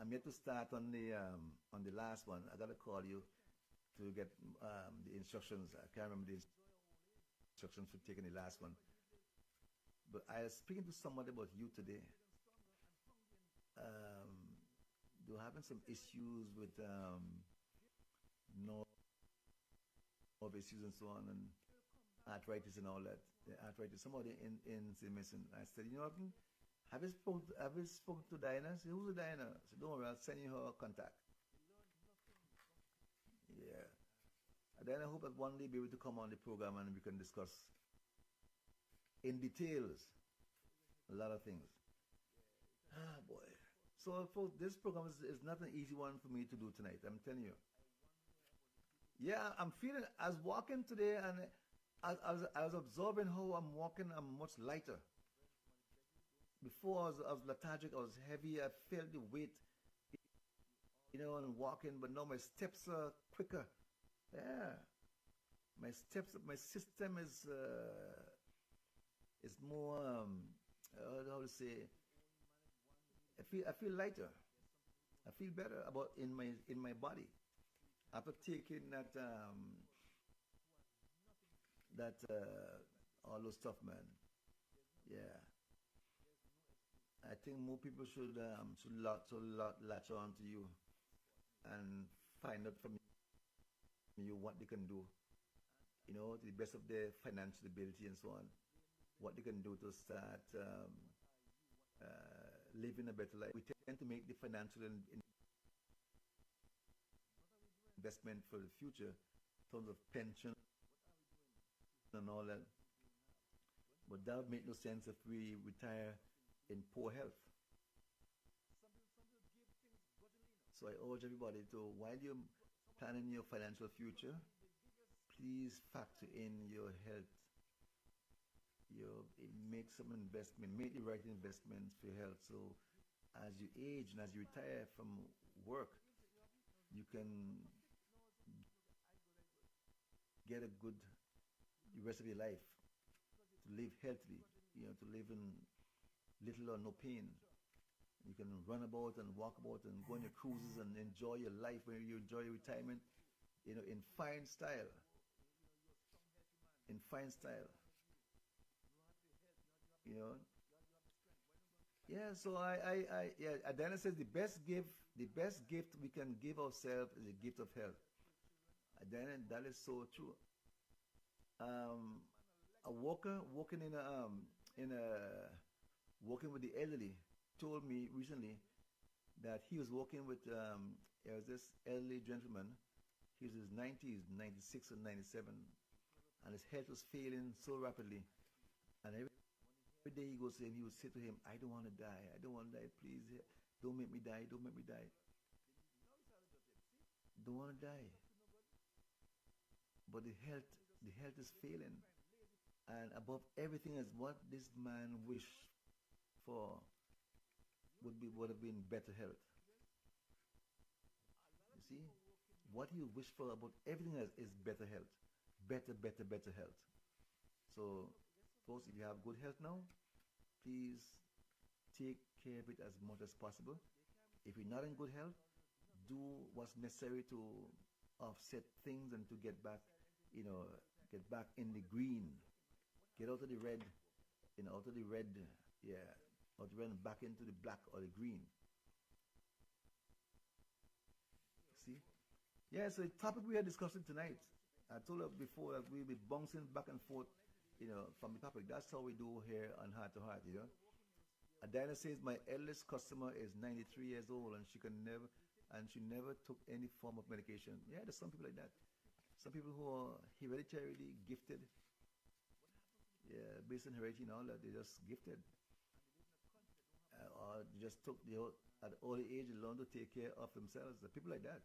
I'm yet to start on the last one. I gotta call you to get the instructions. I can't remember the instructions for taking the last one. But I was speaking to somebody about you today. They're having some issues with nerve issues and so on, and arthritis and all that. The arthritis. Somebody in St. Mason. I said, you know what? Have you spoken to Diana? I said, who's Diana? I said, don't worry, I'll send you her contact. Yeah. Then I hope that one day be able to come on the program and we can discuss in details a lot of things. Ah, boy. So, folks, this program is not an easy one for me to do tonight. I'm telling you. Yeah, I'm feeling. I was walking today, and I was observing how I'm walking. I'm much lighter. Before I was lethargic. I was heavy. I felt the weight, and walking. But now my steps are quicker. Yeah, my steps. My system is more. How to say? I feel lighter. I feel better about in my body after taking that all those stuff, man. Yeah, I think more people should latch on to you and find out from you what they can do, to the best of their financial ability and so on, what they can do to start living a better life. We tend to make the financial investment for the future in terms of pension and all that. But that would make no sense if we retire in poor health. So I urge everybody to, while you're planning your financial future, please factor in your health. Make some investment, make the right investments for your health. So as you age and as you retire from work, you can get a good the rest of your life, to live healthily, to live in little or no pain. You can run about and walk about and go on your cruises and enjoy your life where you enjoy your retirement, in fine style. In fine style. Yeah, so yeah, Adana says the best gift we can give ourselves is the gift of health. Adana, that is so true. A worker working in a working with the elderly told me recently that he was working with there was this elderly gentleman. He was in his 90s, 96 or 97, and his health was failing so rapidly. And every day he goes in, he would say to him, "I don't want to die. I don't want to die. Please, don't make me die. Don't make me die. Don't want to die." But the health is failing, and above everything is what this man wished for would have been better health. You see, what you wish for above everything else is better health, better health. So, folks, if you have good health now, please take care of it as much as possible. If you're not in good health, do what's necessary to offset things and to get back in the green, get out of the red, out of the red, yeah, out of the red and back into the black or the green. See? Yeah, so the topic we are discussing tonight, I told you before that we'll be bouncing back and forth, from the topic. That's how we do here on Heart to Heart. Adina says my eldest customer is 93 years old and she never took any form of medication. Yeah, there's some people like that. Some people who are hereditarily gifted, yeah, based on heredity and all that, they're just gifted. Or just took at an early age learn to take care of themselves. The people like that.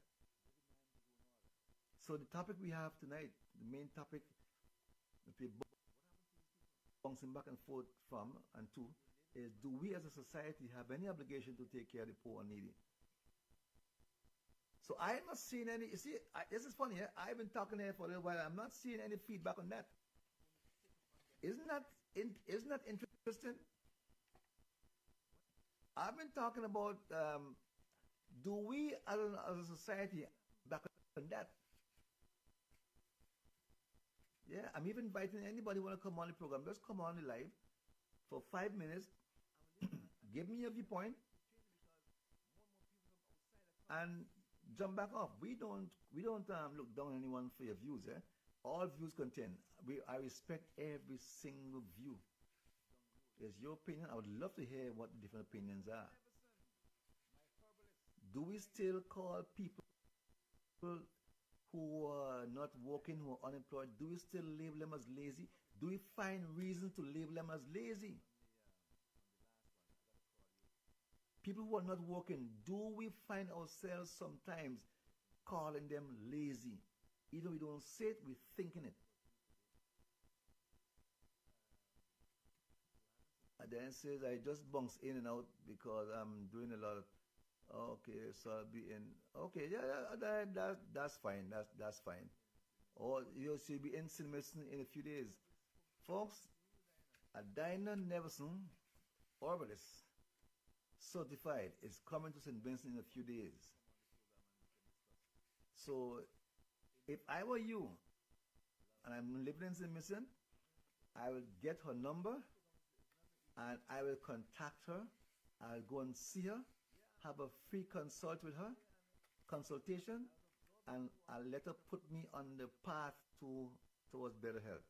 So the topic we have tonight, the main topic that we're bouncing back and forth from and to, is do we as a society have any obligation to take care of the poor and needy? So I am not seeing any. You see, this is funny. I've been talking here for a little while. I'm not seeing any feedback on that. Isn't that interesting? I've been talking about do we as a society back on that? Yeah, I'm even inviting anybody who want to come on the program. Just come on the live for 5 minutes. Give me your viewpoint and jump back off. We don't look down on anyone for your views. All views contain. I respect every single view. It's your opinion. I would love to hear what the different opinions are. Do we still call people who are not working, who are unemployed, do we still label them as lazy? Do we find reasons to label them as lazy? People who are not working, do we find ourselves sometimes calling them lazy? Either we don't say it, we're thinking it. And then it says I just bounce in and out because I'm doing a lot of. Okay, so I'll be in. Okay, yeah, that's fine. That's fine. Or you'll be in Cinemation in a few days, folks. A Diner Neverson Orbitus certified is coming to St. Vincent in a few days. So if I were you and I'm living in St. Vincent, I will get her number and I will contact her. I'll go and see her, have a free consultation, and I'll let her put me on the path towards better health.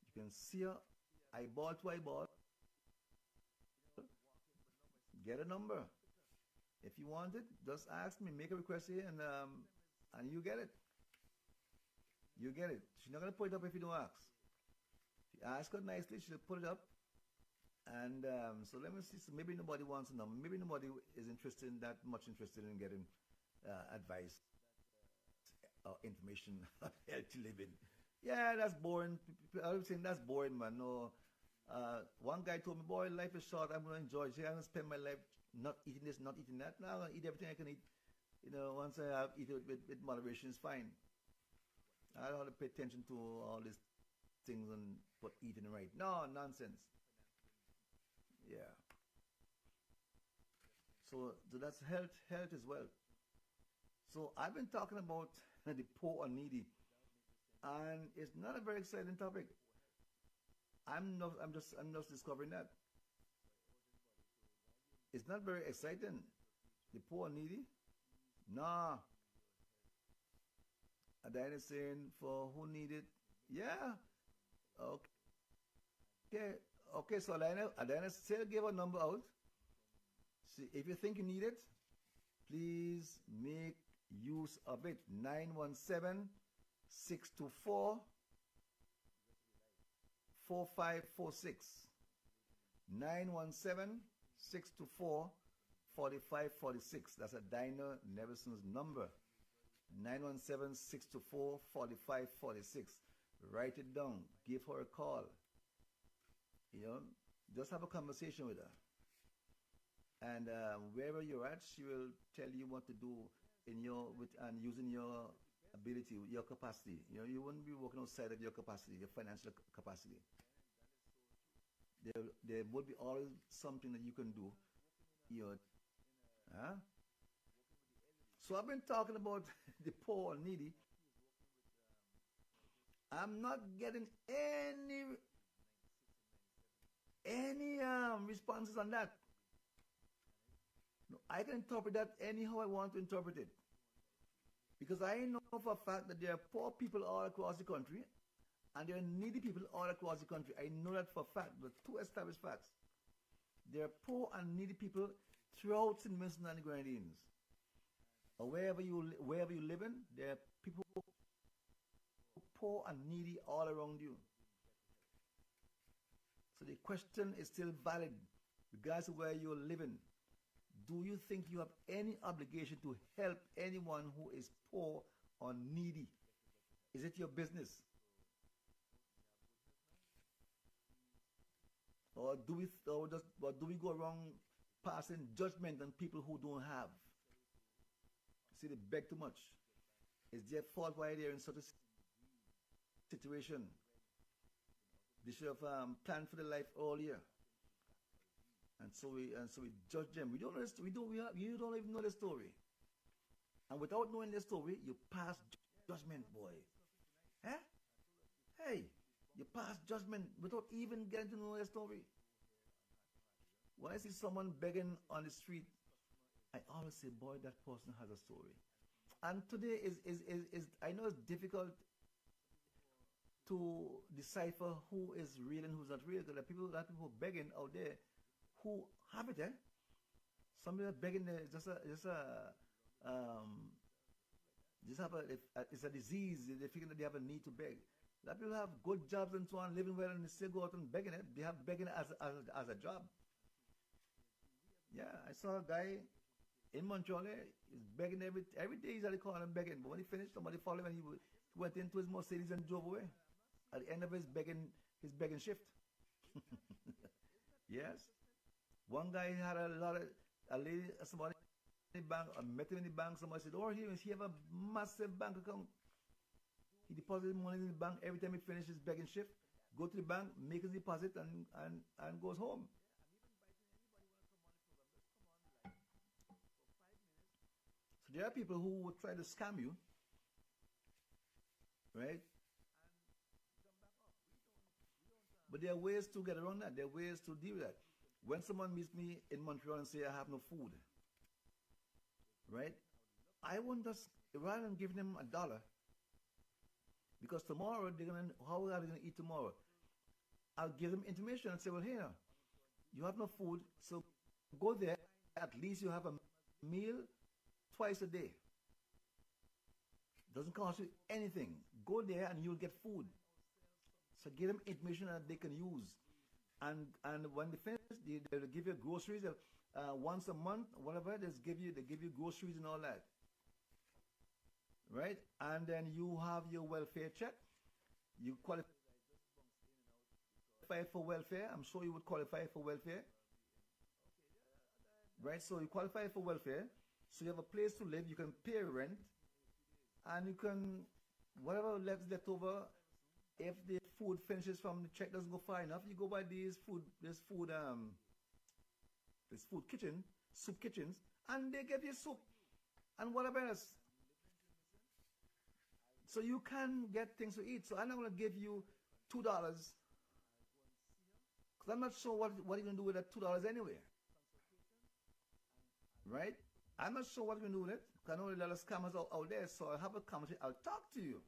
You can see her eyeball to eyeball. Get a number. If you want it, just ask me, make a request here, and you get it. You get it. She's not gonna put it up if you don't ask. If you ask her nicely, she'll put it up. And so let me see. So maybe nobody wants a number. Maybe nobody is much interested in getting advice or information on healthy living. Yeah, that's boring. I was saying that's boring, man. No. One guy told me, boy, life is short. I'm going to enjoy it. I'm going to spend my life not eating this, not eating that. Now I'm going to eat everything I can eat. Once I have eat it with moderation, it's fine. I don't have to pay attention to all these things and put eating right. No, nonsense. Yeah. So that's health as well. So I've been talking about the poor or needy, and it's not a very exciting topic. I'm just discovering that. It's not very exciting. The poor and needy? Nah. Adina is saying for who need it? Yeah. Okay. Okay, so Adina still gave a number out. See, if you think you need it, please make use of it. 917 624 4546. 917 624 4546. That's a Diner Neverson's number. 917 624 4546. Write it down. Give her a call. Just have a conversation with her. And wherever you're at, she will tell you what to do and using your ability, your capacity. You wouldn't be working outside of your capacity, your financial capacity. There would be always something that you can do. Huh? So I've been talking about the poor and needy. I'm not getting any responses on that. No, I can interpret that anyhow I want to interpret it. Because I know for a fact that there are poor people all across the country and there are needy people all across the country. I know that for a fact, but two established facts. There are poor and needy people throughout St. Vincent and the Grenadines. Or wherever you live in, there are people poor and needy all around you. So the question is still valid, regardless of where you're living. Do you think you have any obligation to help anyone who is poor or needy? Is it your business? Or do we go around passing judgment on people who don't have? See, they beg too much. It's their fault why they're in such a situation. They should have planned for their life earlier. And so we judge them. You don't even know the story. And without knowing the story, you pass judgment, boy. Huh? Hey, you pass judgment without even getting to know the story. When I see someone begging on the street, I always say, boy, that person has a story. And today is I know it's difficult to decipher who is real and who's not real. Because there are people begging out there who have it, Somebody that's begging there, just a Just have it's a disease. They figure that they have a need to beg. A lot of people have good jobs and so on, living well, and they still go out and begging it. They have begging as a job. Yeah, I saw a guy in Montreal. He's begging every day. He's at the corner begging. But when he finished, somebody followed him and he went into his Mercedes and drove away. At the end of his begging shift. Yes. One guy had a lady, somebody in the bank, I met him in the bank. Somebody said, "Oh, he have a massive bank account." He deposited money in the bank every time he finishes begging shift. Go to the bank, make his deposit, and goes home. So there are people who would try to scam you, right? But there are ways to get around that. There are ways to deal with that. When someone meets me in Montreal and say I have no food, right? I won't just, rather than giving them $1, because tomorrow how are they gonna eat tomorrow? I'll give them information and say, well, here, you have no food, so go there. At least you have a meal twice a day. Doesn't cost you anything. Go there and you'll get food. So give them information that they can use. And when they finish, they'll give you groceries once a month, whatever. They give you groceries and all that, right? And then you have your welfare check. You qualify for welfare. I'm sure you would qualify for welfare, right? So you qualify for welfare. So you have a place to live. You can pay rent, and you can whatever left over. If the food finishes from the check doesn't go far enough, you go by this food kitchen, soup kitchens, and they give you soup and whatever else. So you can get things to eat. So I'm not going to give you $2 because I'm not sure what you're going to do with that $2 anyway. Right? I'm not sure what you're going to do with it. Because I know a lot of scammers out there. So I'll have a conversation. I'll talk to you.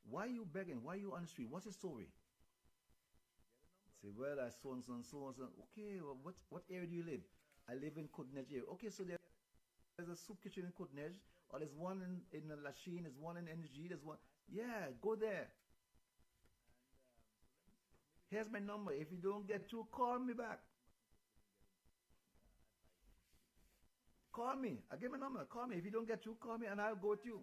Why are you begging? Why are you on the street? What's your story? Say, well, I so and so and so and so. Okay, well, what area do you live? I live in Courtenay area. Okay, so there's a soup kitchen in Courtenay, or there's one in Lachine, there's one in NG, there's one. Yeah, go there. Here's my number. If you don't get through, call me back. Call me. I give my number. Call me. If you don't get through, call me and I'll go with you.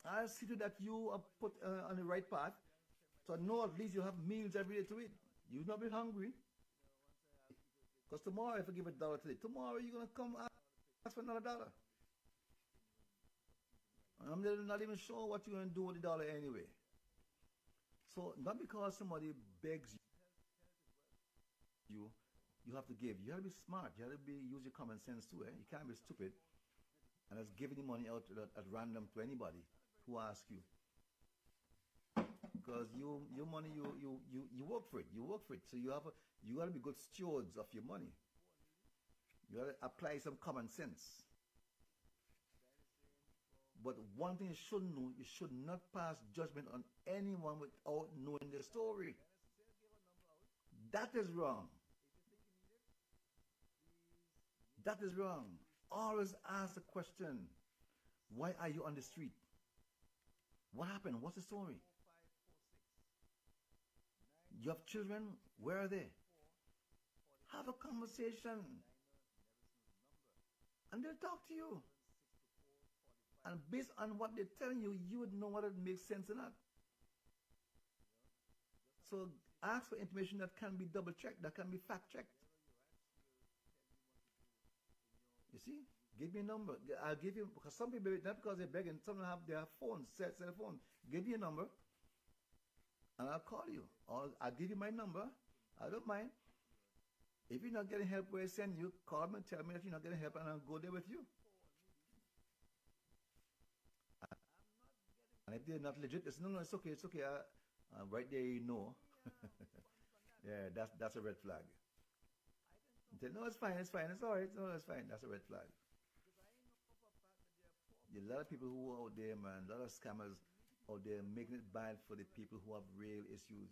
I'll see to that you are put on the right path. So I know at least you have meals every day to eat. You'll not be hungry. Because tomorrow, if I give $1 today, tomorrow you're going to come ask for another $1. I'm not even sure what you're going to do with the $1 anyway. So not because somebody begs you, you have to give. You have to be smart. You have to use your common sense too. You can't be stupid and just giving the money out at random to anybody who asks you. Because your money, you work for it. You work for it. So you got to be good stewards of your money. You got to apply some common sense. But one thing you should know, you should not pass judgment on anyone without knowing their story. That is wrong. That is wrong. Always ask the question, why are you on the street? What happened? What's the story? You have children? Where are they? Have a conversation. And they'll talk to you. And based on what they're telling you, you would know whether it makes sense or not. So ask for information that can be double-checked, that can be fact-checked. You see? Give me a number. I'll give you, because some people, not because they're begging, some have their phones, cell phone. Give me a number, and I'll call you. Or I'll give you my number. I don't mind. If you're not getting help where I send you, call me and tell me that you're not getting help, and I'll go there with you. And if they're not legit, they say, no, it's okay, it's okay. Right there, you know. Yeah, that's a red flag. Say, no, it's fine, it's all right. No, it's fine, that's a red flag. There are a lot of people who are out there, man, a lot of scammers out there making it bad for the people who have real issues.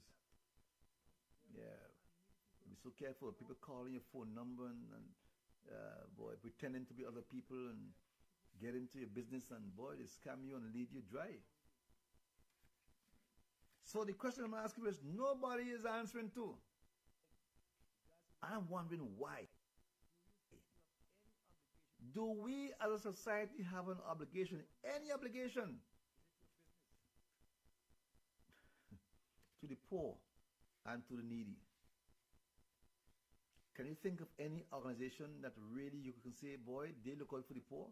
Yeah. Be so careful. People calling your phone number and boy, pretending to be other people and get into your business, and boy, they scam you and lead you dry. So the question I'm asking is nobody is answering to. I'm wondering why. Do we as a society have an obligation, any obligation, to the poor and to the needy? Can you think of any organization that really you can say, boy, they look out for the poor?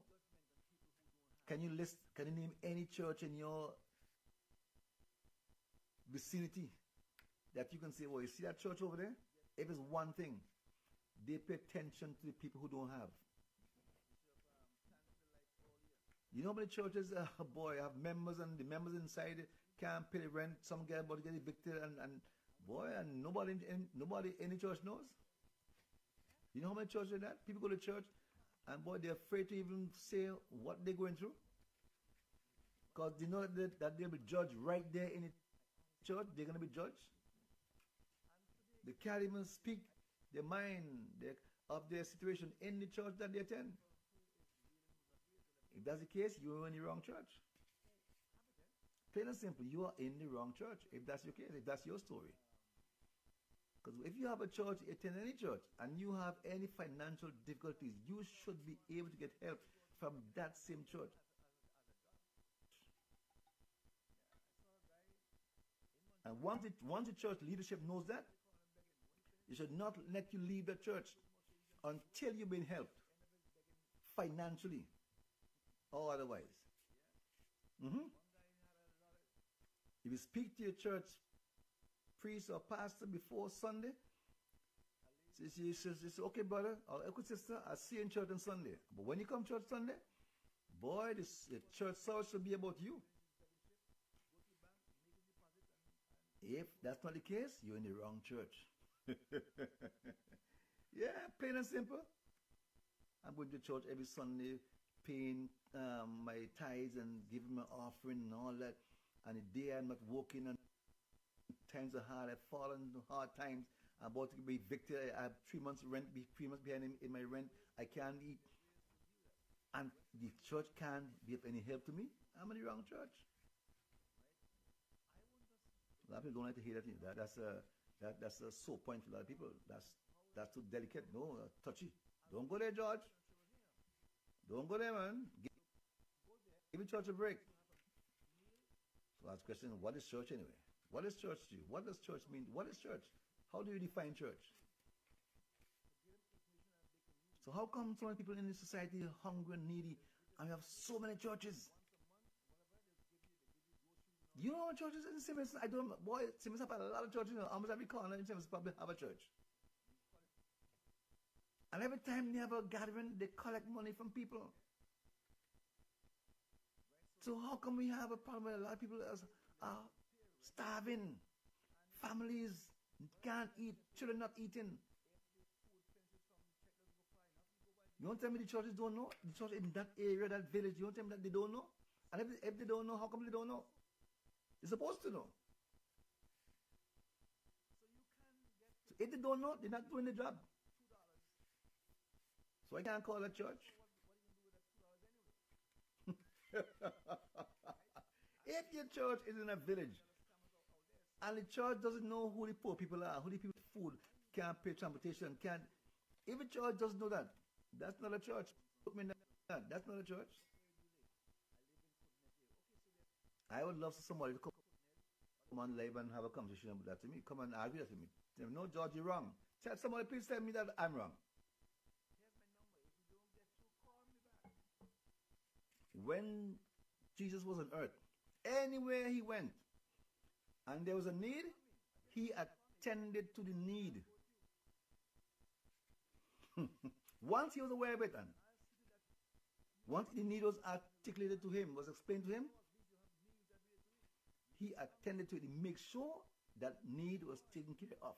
Can you name any church in your vicinity that you can say, well, you see that church over there? If it's one thing, they pay attention to the people who don't have. You know how many churches, boy, have members, and the members inside can't pay the rent. Some guy about to get evicted, and boy, and nobody in the church knows. You know how many churches are that? People go to church, and boy, they're afraid to even say what they're going through, because they know that they'll be judged right there in the church. They're going to be judged. They can't even speak their mind of their situation in the church that they attend. If that's the case, you're in the wrong church. Plain and simple, you are in the wrong church. If that's your case, if that's your story. Because if you have a church, you attend any church, and you have any financial difficulties, you should be able to get help from that same church. And once the church leadership knows that, they should not let you leave the church until you've been helped financially or otherwise. If you speak to your church priest or pastor before Sunday, she says, okay, brother, or okay, sister, I'll see you in church on Sunday. But when you come to church Sunday, boy, the church service should be about you. If that's not the case, you're in the wrong church. Yeah, plain and simple. I'm going to church every Sunday, paying my tithes and giving my offering and all that. And the day I'm not working and times are hard, I've fallen into hard times. I'm about to be evicted. I have 3 months rent, 3 months behind in my rent. I can't eat. And the church can't be of any help to me. I'm in the wrong church. A lot of people don't like to hear that. That's a sore point for a lot of people. That's too delicate. No, touchy. Don't go there, George. Don't go there, man. Give the church a break. So that's the question, what is church anyway? What is church to you? What does church mean? What is church? How do you define church? So how come so many people in this society are hungry and needy, and we have so many churches? You know churches in Simmons? I don't, boy, Simmons have a lot of churches. Almost every corner in Simmons probably have a church. And every time they have a gathering, they collect money from people. So how come we have a problem where a lot of people are starving? Families can't eat, children not eating. You want to tell me the churches don't know? The church in that area, that village, you want to tell me that they don't know? And if they don't know, how come they don't know? They're supposed to know. So if they don't know, they're not doing the job. So I can't call a church. If your church is in a village and the church doesn't know who the poor people are, who the people with food, can't pay transportation, can't. If a church doesn't know that, that's not a church. Put me in that. That's not a church. I would love somebody to come on live and have a conversation about that to me. Come and argue that with me. Tell me, no, George, you're wrong. Tell somebody, please tell me that I'm wrong. When Jesus was on earth, anywhere he went, and there was a need, he attended to the need. Once he was aware of it, and once the need was articulated to him, was explained to him, he attended to it. He made sure that need was taken care of.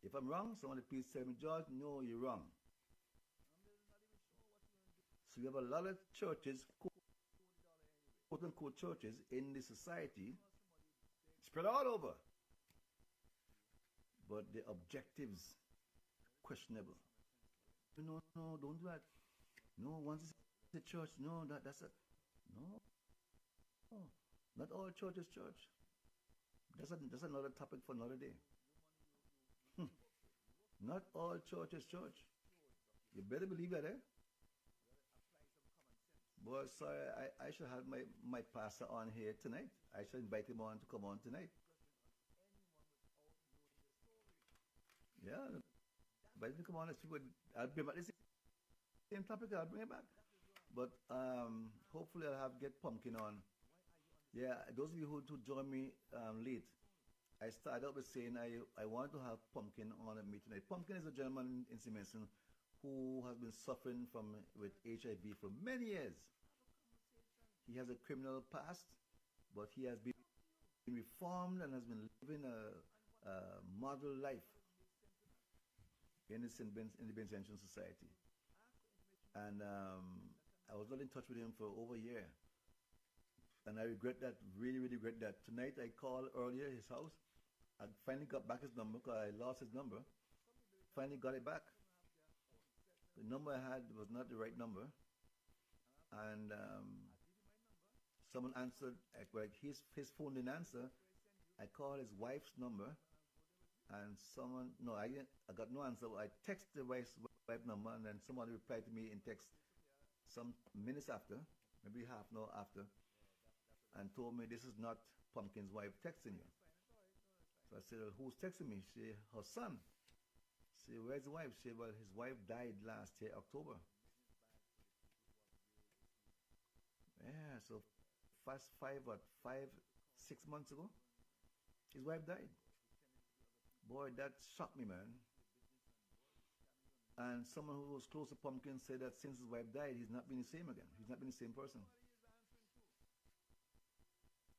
If I'm wrong, somebody please tell me, George, no, you're wrong. So we have a lot of churches, quote-unquote churches, in the society, spread all over. But the objectives, questionable. no, no, don't do that. No, once it's a church, no, that's a, no, no. Not all church is church. That's another topic for another day. Not all church is church. You better believe that, eh? Boy, sorry, I should have my pastor on here tonight. I should invite him on to come on tonight. Yeah, invite him to come on. I'll bring back the same topic. I'll bring it back. But hopefully I'll have get Pumpkin on. Yeah, those of you who joined me late, I started out with saying I wanted to have Pumpkin on me tonight. Pumpkin is a gentleman in Simonson who has been suffering from with HIV for many years. He has a criminal past, but he has been reformed and has been living a model life in the Benediction Society. And I was not in touch with him for over a year. And I regret that, really, really regret that. Tonight I called earlier his house. I finally got back his number because I lost his number. Finally got it back. The number I had was not the right number. And someone answered, like his phone didn't answer. I called his wife's number. And someone, no, I got no answer. I texted the wife's number, and then someone replied to me in text some minutes after, maybe half an hour after, and told me this is not Pumpkin's wife texting you. So I said, well, who's texting me? She, her son. She, where's the wife? She, well, his wife died last year, October. Yeah, so 6 months ago, his wife died. Boy, that shocked me, man. And someone who was close to Pumpkin said that since his wife died, he's not been the same again. He's not been the same person.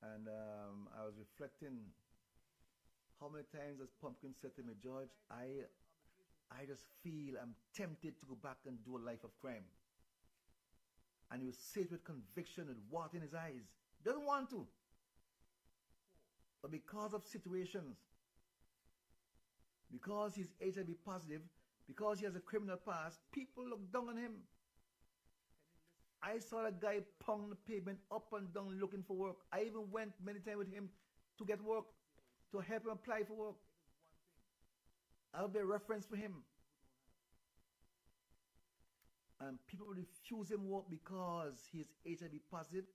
And I was reflecting how many times has Pumpkin said to me, George, I just feel I'm tempted to go back and do a life of crime. And he was said with conviction and water in his eyes. Doesn't want to. But because of situations, because he's HIV positive, because he has a criminal past, people look down on him. I saw a guy pound the pavement up and down looking for work. I even went many times with him to get work, to help him apply for work. I'll be a reference for him. And people refuse him work because he is HIV positive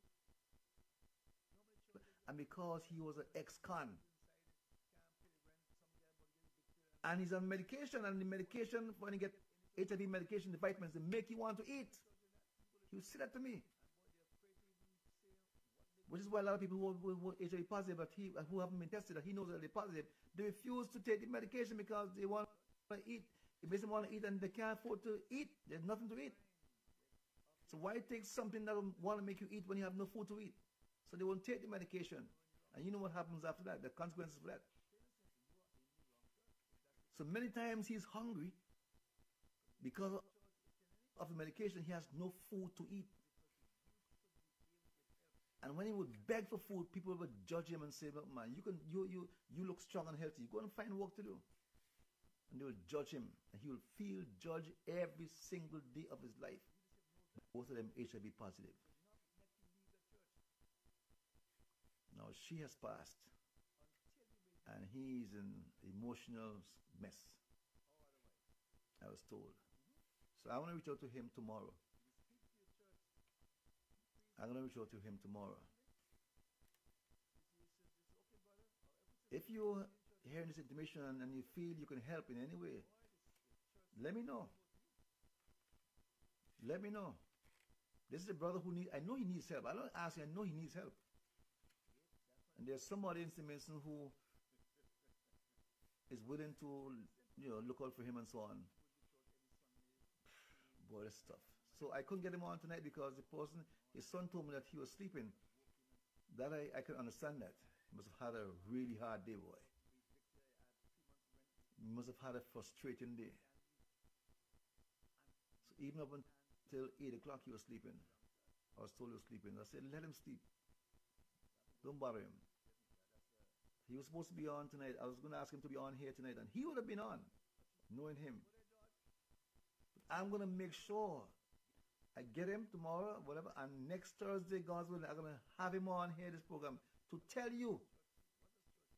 and because he was an ex-con. And he's on medication, and the medication, when you get HIV medication, the vitamins, they make you want to eat. He would say that to me. Which is why a lot of people who are HIV positive, but who haven't been tested, that he knows that they're positive, they refuse to take the medication because they want to eat. It makes them want to eat and they can't afford to eat. There's nothing to eat. So why take something that will want to make you eat when you have no food to eat? So they won't take the medication. And you know what happens after that, the consequences for that. So many times he's hungry because of the medication. He has no food to eat. And when he would beg for food, people would judge him and say, "But man, you look strong and healthy. Go and find work to do." And they will judge him, and he will feel judged every single day of his life. Both of them HIV positive. Now she has passed, and he's in emotional mess, I was told. So I want to reach out to him tomorrow. I'm going to reach out to him tomorrow. If you're hearing this information and you feel you can help in any way, let me know. Let me know. This is a brother who needs, I know he needs help. I don't ask you, I know he needs help. And there's somebody in Simonson who is willing to, look out for him and so on. Boy, that's tough. So I couldn't get him on tonight because his son told me that he was sleeping. That I can understand that. He must have had a really hard day, boy. He must have had a frustrating day. So even up until 8 o'clock he was sleeping. I was told he was sleeping. I said, let him sleep. Don't bother him. He was supposed to be on tonight. I was going to ask him to be on here tonight, and he would have been on, knowing him. But I'm going to make sure I get him tomorrow, whatever, and next Thursday, God's willing, I'm going to have him on here, this program, to tell you,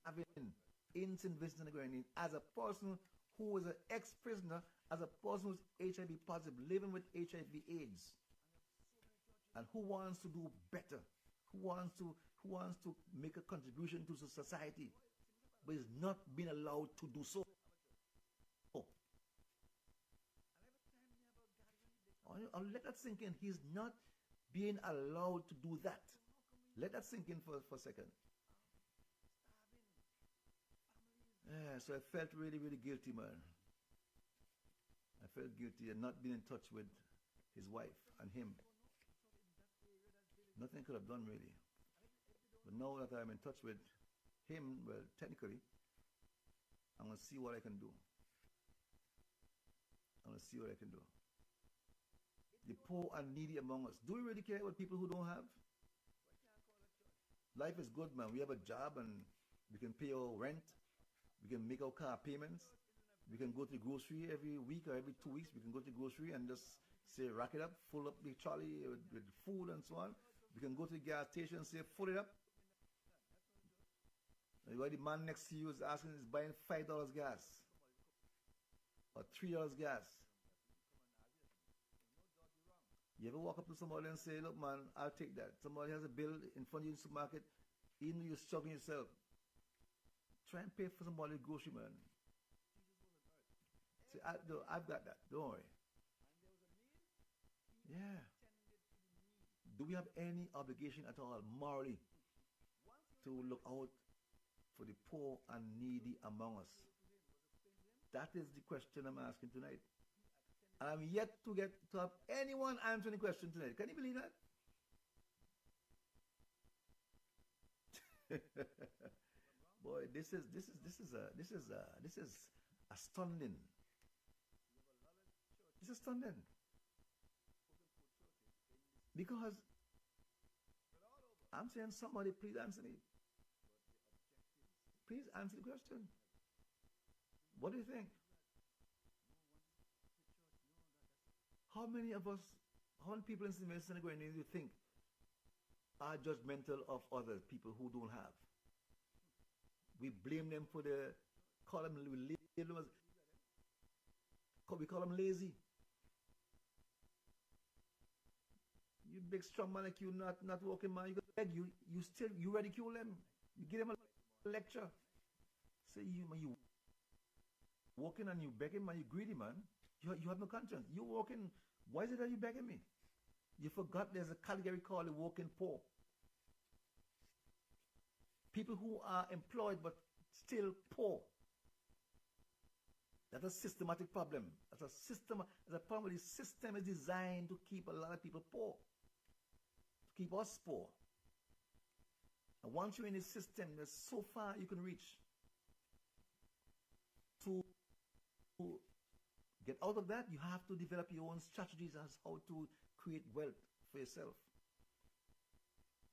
having instant vision as a person who is an ex-prisoner, as a person who's HIV positive, living with HIV AIDS, and who wants to do better, who wants to make a contribution to society, but is not being allowed to do so. I'll let that sink in. He's not being allowed to do that. Let that sink in for a second. Yeah, so I felt really, really guilty, man. I felt guilty and not being in touch with his wife and him. Nothing could have done, really. But now that I'm in touch with him, well, technically, I'm going to see what I can do. I'm going to see what I can do. The poor and needy among us. Do we really care about people who don't have? Life is good, man. We have a job and we can pay our rent. We can make our car payments. We can go to the grocery every week or every 2 weeks. We can go to the grocery and just say, rack it up, full up the trolley with food and so on. We can go to the gas station and say, fill it up. While the man next to you is asking, is buying $5 gas or $3 gas. You ever walk up to somebody and say, look, man, I'll take that. Somebody has a bill in front of you in the supermarket, even though you're struggling yourself. Try and pay for somebody's grocery, man. Say, I've got that. Don't worry. Yeah. Do we have any obligation at all, morally, to look out for the poor and needy among us? That is the question I'm asking tonight. And I'm yet to have anyone answer the question tonight. Can you believe that? Boy, this is astounding. It's astounding. Because I'm saying, somebody please answer me. Please answer the question. What do you think? How many of us, how many people in Senegal do you think are judgmental of other people who don't have? We blame them for we call them lazy. You big strong man like you, not working man, you beg you ridicule them. You give them a lecture. Say you working and you begging man, you greedy man. You have no conscience. You working. Why is it that you begging me? You forgot there's a category called the working poor. People who are employed but still poor. That's a systematic problem. That's a problem. The system is designed to keep a lot of people poor. To keep us poor. And once you're in the system, there's so far you can reach. To get out of that, you have to develop your own strategies as how to create wealth for yourself.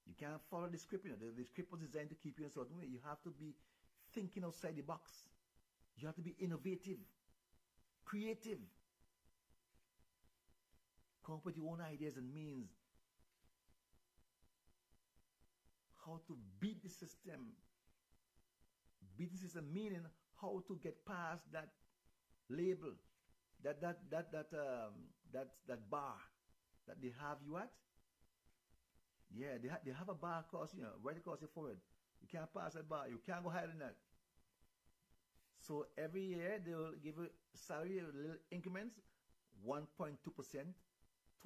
You can't follow the script. The script was designed to keep you in a certain way. You have to be thinking outside the box. You have to be innovative, creative. Come up with your own ideas and means how to beat the system. Beat the system meaning how to get past that label, that bar that they have you at. Yeah, they have a bar across, right across your forehead. You can't pass that bar. You can't go higher than that. So every year they will give you salary little increments, 1.2%,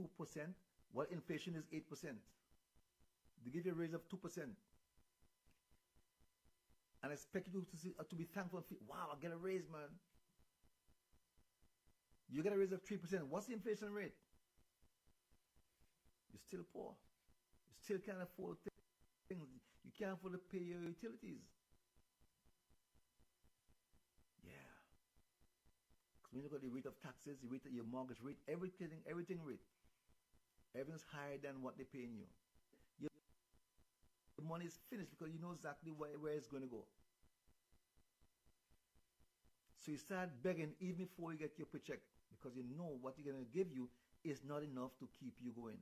2%, while inflation is 8%. They give you a raise of 2%. And expect you to be thankful. Wow, I get a raise, man. You get a raise of 3%. What's the inflation rate? You're still poor. You still can't afford things. You can't afford to pay your utilities. Yeah. Because when you look at the rate of taxes, the rate of your mortgage rate, everything rate, everything's higher than what they're paying you. The money is finished because you know exactly where it's going to go. So you start begging even before you get your paycheck because you know what they're going to give you is not enough to keep you going.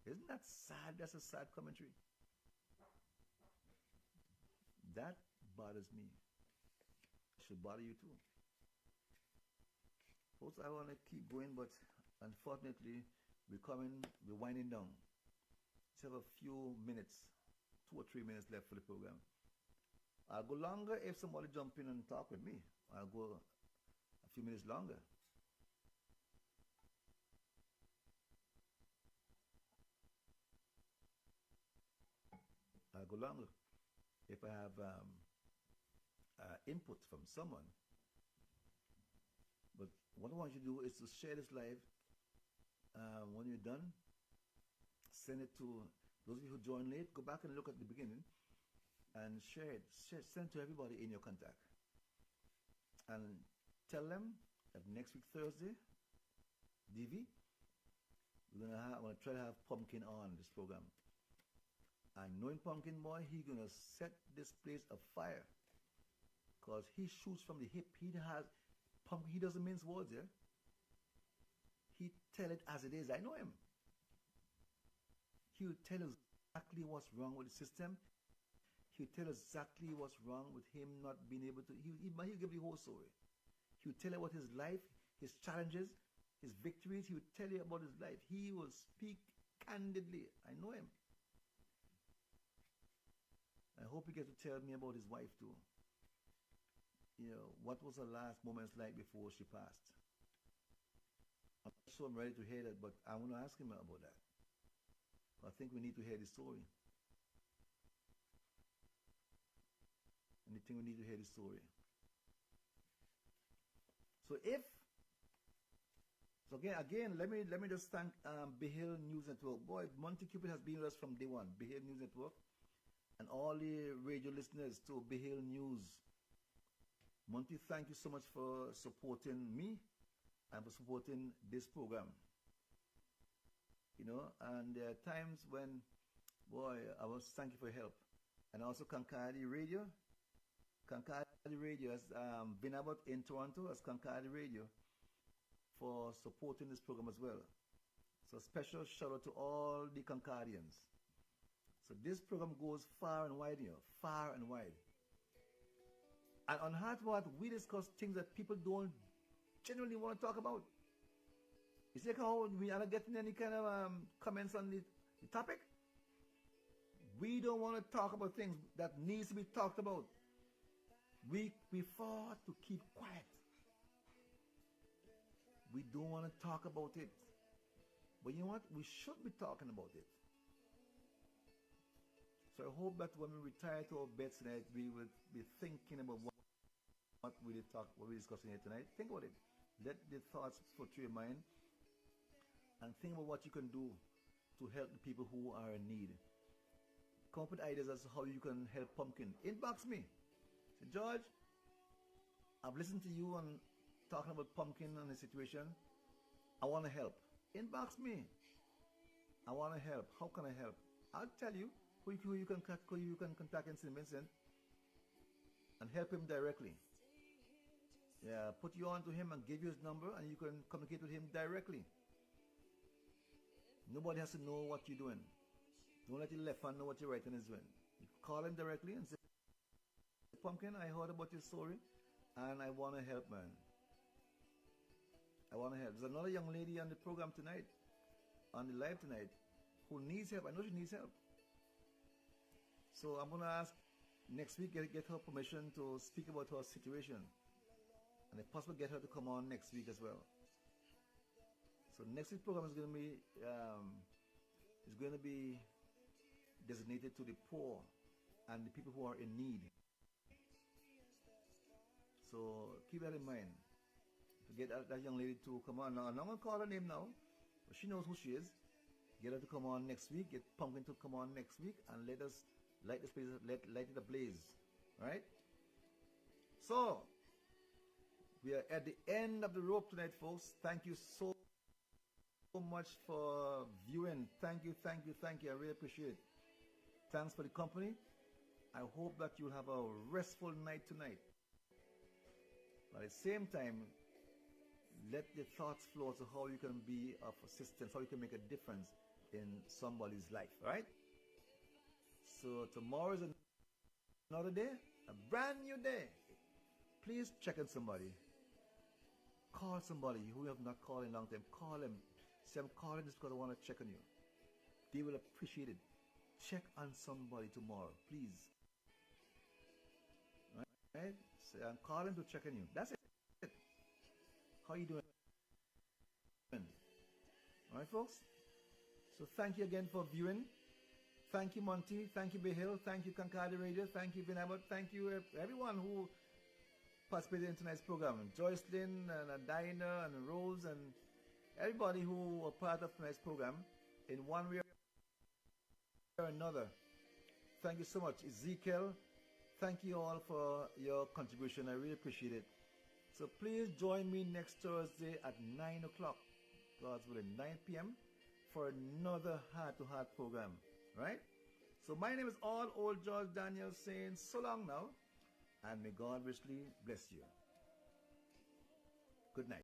Isn't that sad? That's a sad commentary. That bothers me. It should bother you too. Folks, I want to keep going, but unfortunately, we're winding down. Just have a few minutes, 2 or 3 minutes left for the program. I'll go longer if somebody jump in and talk with me. I'll go a few minutes longer. I'll go longer if I have input from someone. But what I want you to do is to share this live. When you're done, send it to those of you who joined late. Go back and look at the beginning and share it. Send it to everybody in your contact. And tell them that next week, Thursday, DV, I'm gonna try to have Pumpkin on this program. And knowing Pumpkin Boy, he's gonna set this place afire. Because he shoots from the hip. He doesn't mince words, yeah? He tell it as it is. I know him. He will tell us exactly what's wrong with the system. He'll tell us exactly what's wrong with him not being able to. He'll give the whole story. He'll tell you about his life, his challenges, his victories. He will tell you about his life. He will speak candidly. I know him. I hope he gets to tell me about his wife too. You know, what was her last moments like before she passed? I'm not sure I'm ready to hear that, but I want to ask him about that. I think we need to hear the story. And I think we need to hear the story. So again, let me just thank Behill News Network. Boy, Monty Cupid has been with us from day one. Behill News Network, and all the radio listeners to Behill News. Monty, thank you so much for supporting me and for supporting this program. You know, and there are times when, boy, I was thank you for your help. And also Concardi Radio. Concardi Radio has been about in Toronto as Concardi Radio for supporting this program as well. So special shout out to all the Concardians. So this program goes far and wide here, far and wide. And on Heart What, we discuss things that people don't genuinely want to talk about. It's like how we are not getting any kind of comments on the topic. We don't want to talk about things that needs to be talked about. We prefer to keep quiet. We don't want to talk about it. But you know what? We should be talking about it. So I hope that when we retire to our beds tonight, we will be thinking about what we're discussing here tonight. Think about it. Let the thoughts flow through your mind. And think about what you can do to help the people who are in need. Come up with ideas as to how you can help Pumpkin. Inbox me. Say, George, I've listened to you on talking about Pumpkin and the situation. I want to help. Inbox me. I want to help. How can I help? I'll tell you who you can contact in St. Vincent and help him directly. Yeah, put you on to him and give you his number and you can communicate with him directly. Nobody has to know what you're doing. Don't let your left hand know what your right hand is doing. You call him directly and say, Pumpkin, I heard about your story and I want to help, man. I want to help. There's another young lady on the program tonight, on the live tonight, who needs help. I know she needs help. So I'm going to ask next week, get her permission to speak about her situation. And if possible, get her to come on next week as well. So next week's program is going to be designated to the poor and the people who are in need. So keep that in mind. To get that young lady to come on. Now, I'm not going to call her name now, but she knows who she is. Get her to come on next week. Get Pumpkin to come on next week, and let us light this place, light it ablaze. All right. So we are at the end of the rope tonight, folks. Thank you so much for viewing. Thank you. I really appreciate it. Thanks for the company. I hope that you'll have a restful night tonight. But at the same time, let the thoughts flow to how you can be of assistance, how you can make a difference in somebody's life, right? So tomorrow is another day, a brand new day. Please check on somebody. Call somebody who you have not called in a long time. Call them. Say, I'm calling just because I want to check on you. They will appreciate it. Check on somebody tomorrow, please. Right? Say, I'm calling to check on you. That's it. How you doing? All right, folks? So thank you again for viewing. Thank you, Monty. Thank you, Behil. Thank you, Kankadi Radio. Thank you, Benabot. Thank you, everyone who participated in tonight's program. Joycelyn and Dinah and Rose and everybody who were part of tonight's program in one way or another. Thank you so much. Ezekiel, thank you all for your contribution. I really appreciate it. So please join me next Thursday at 9 o'clock, God's willing, 9 p.m. for another heart-to-heart program, right? So my name is All Old George Daniel saying so long now, and may God richly bless you. Good night.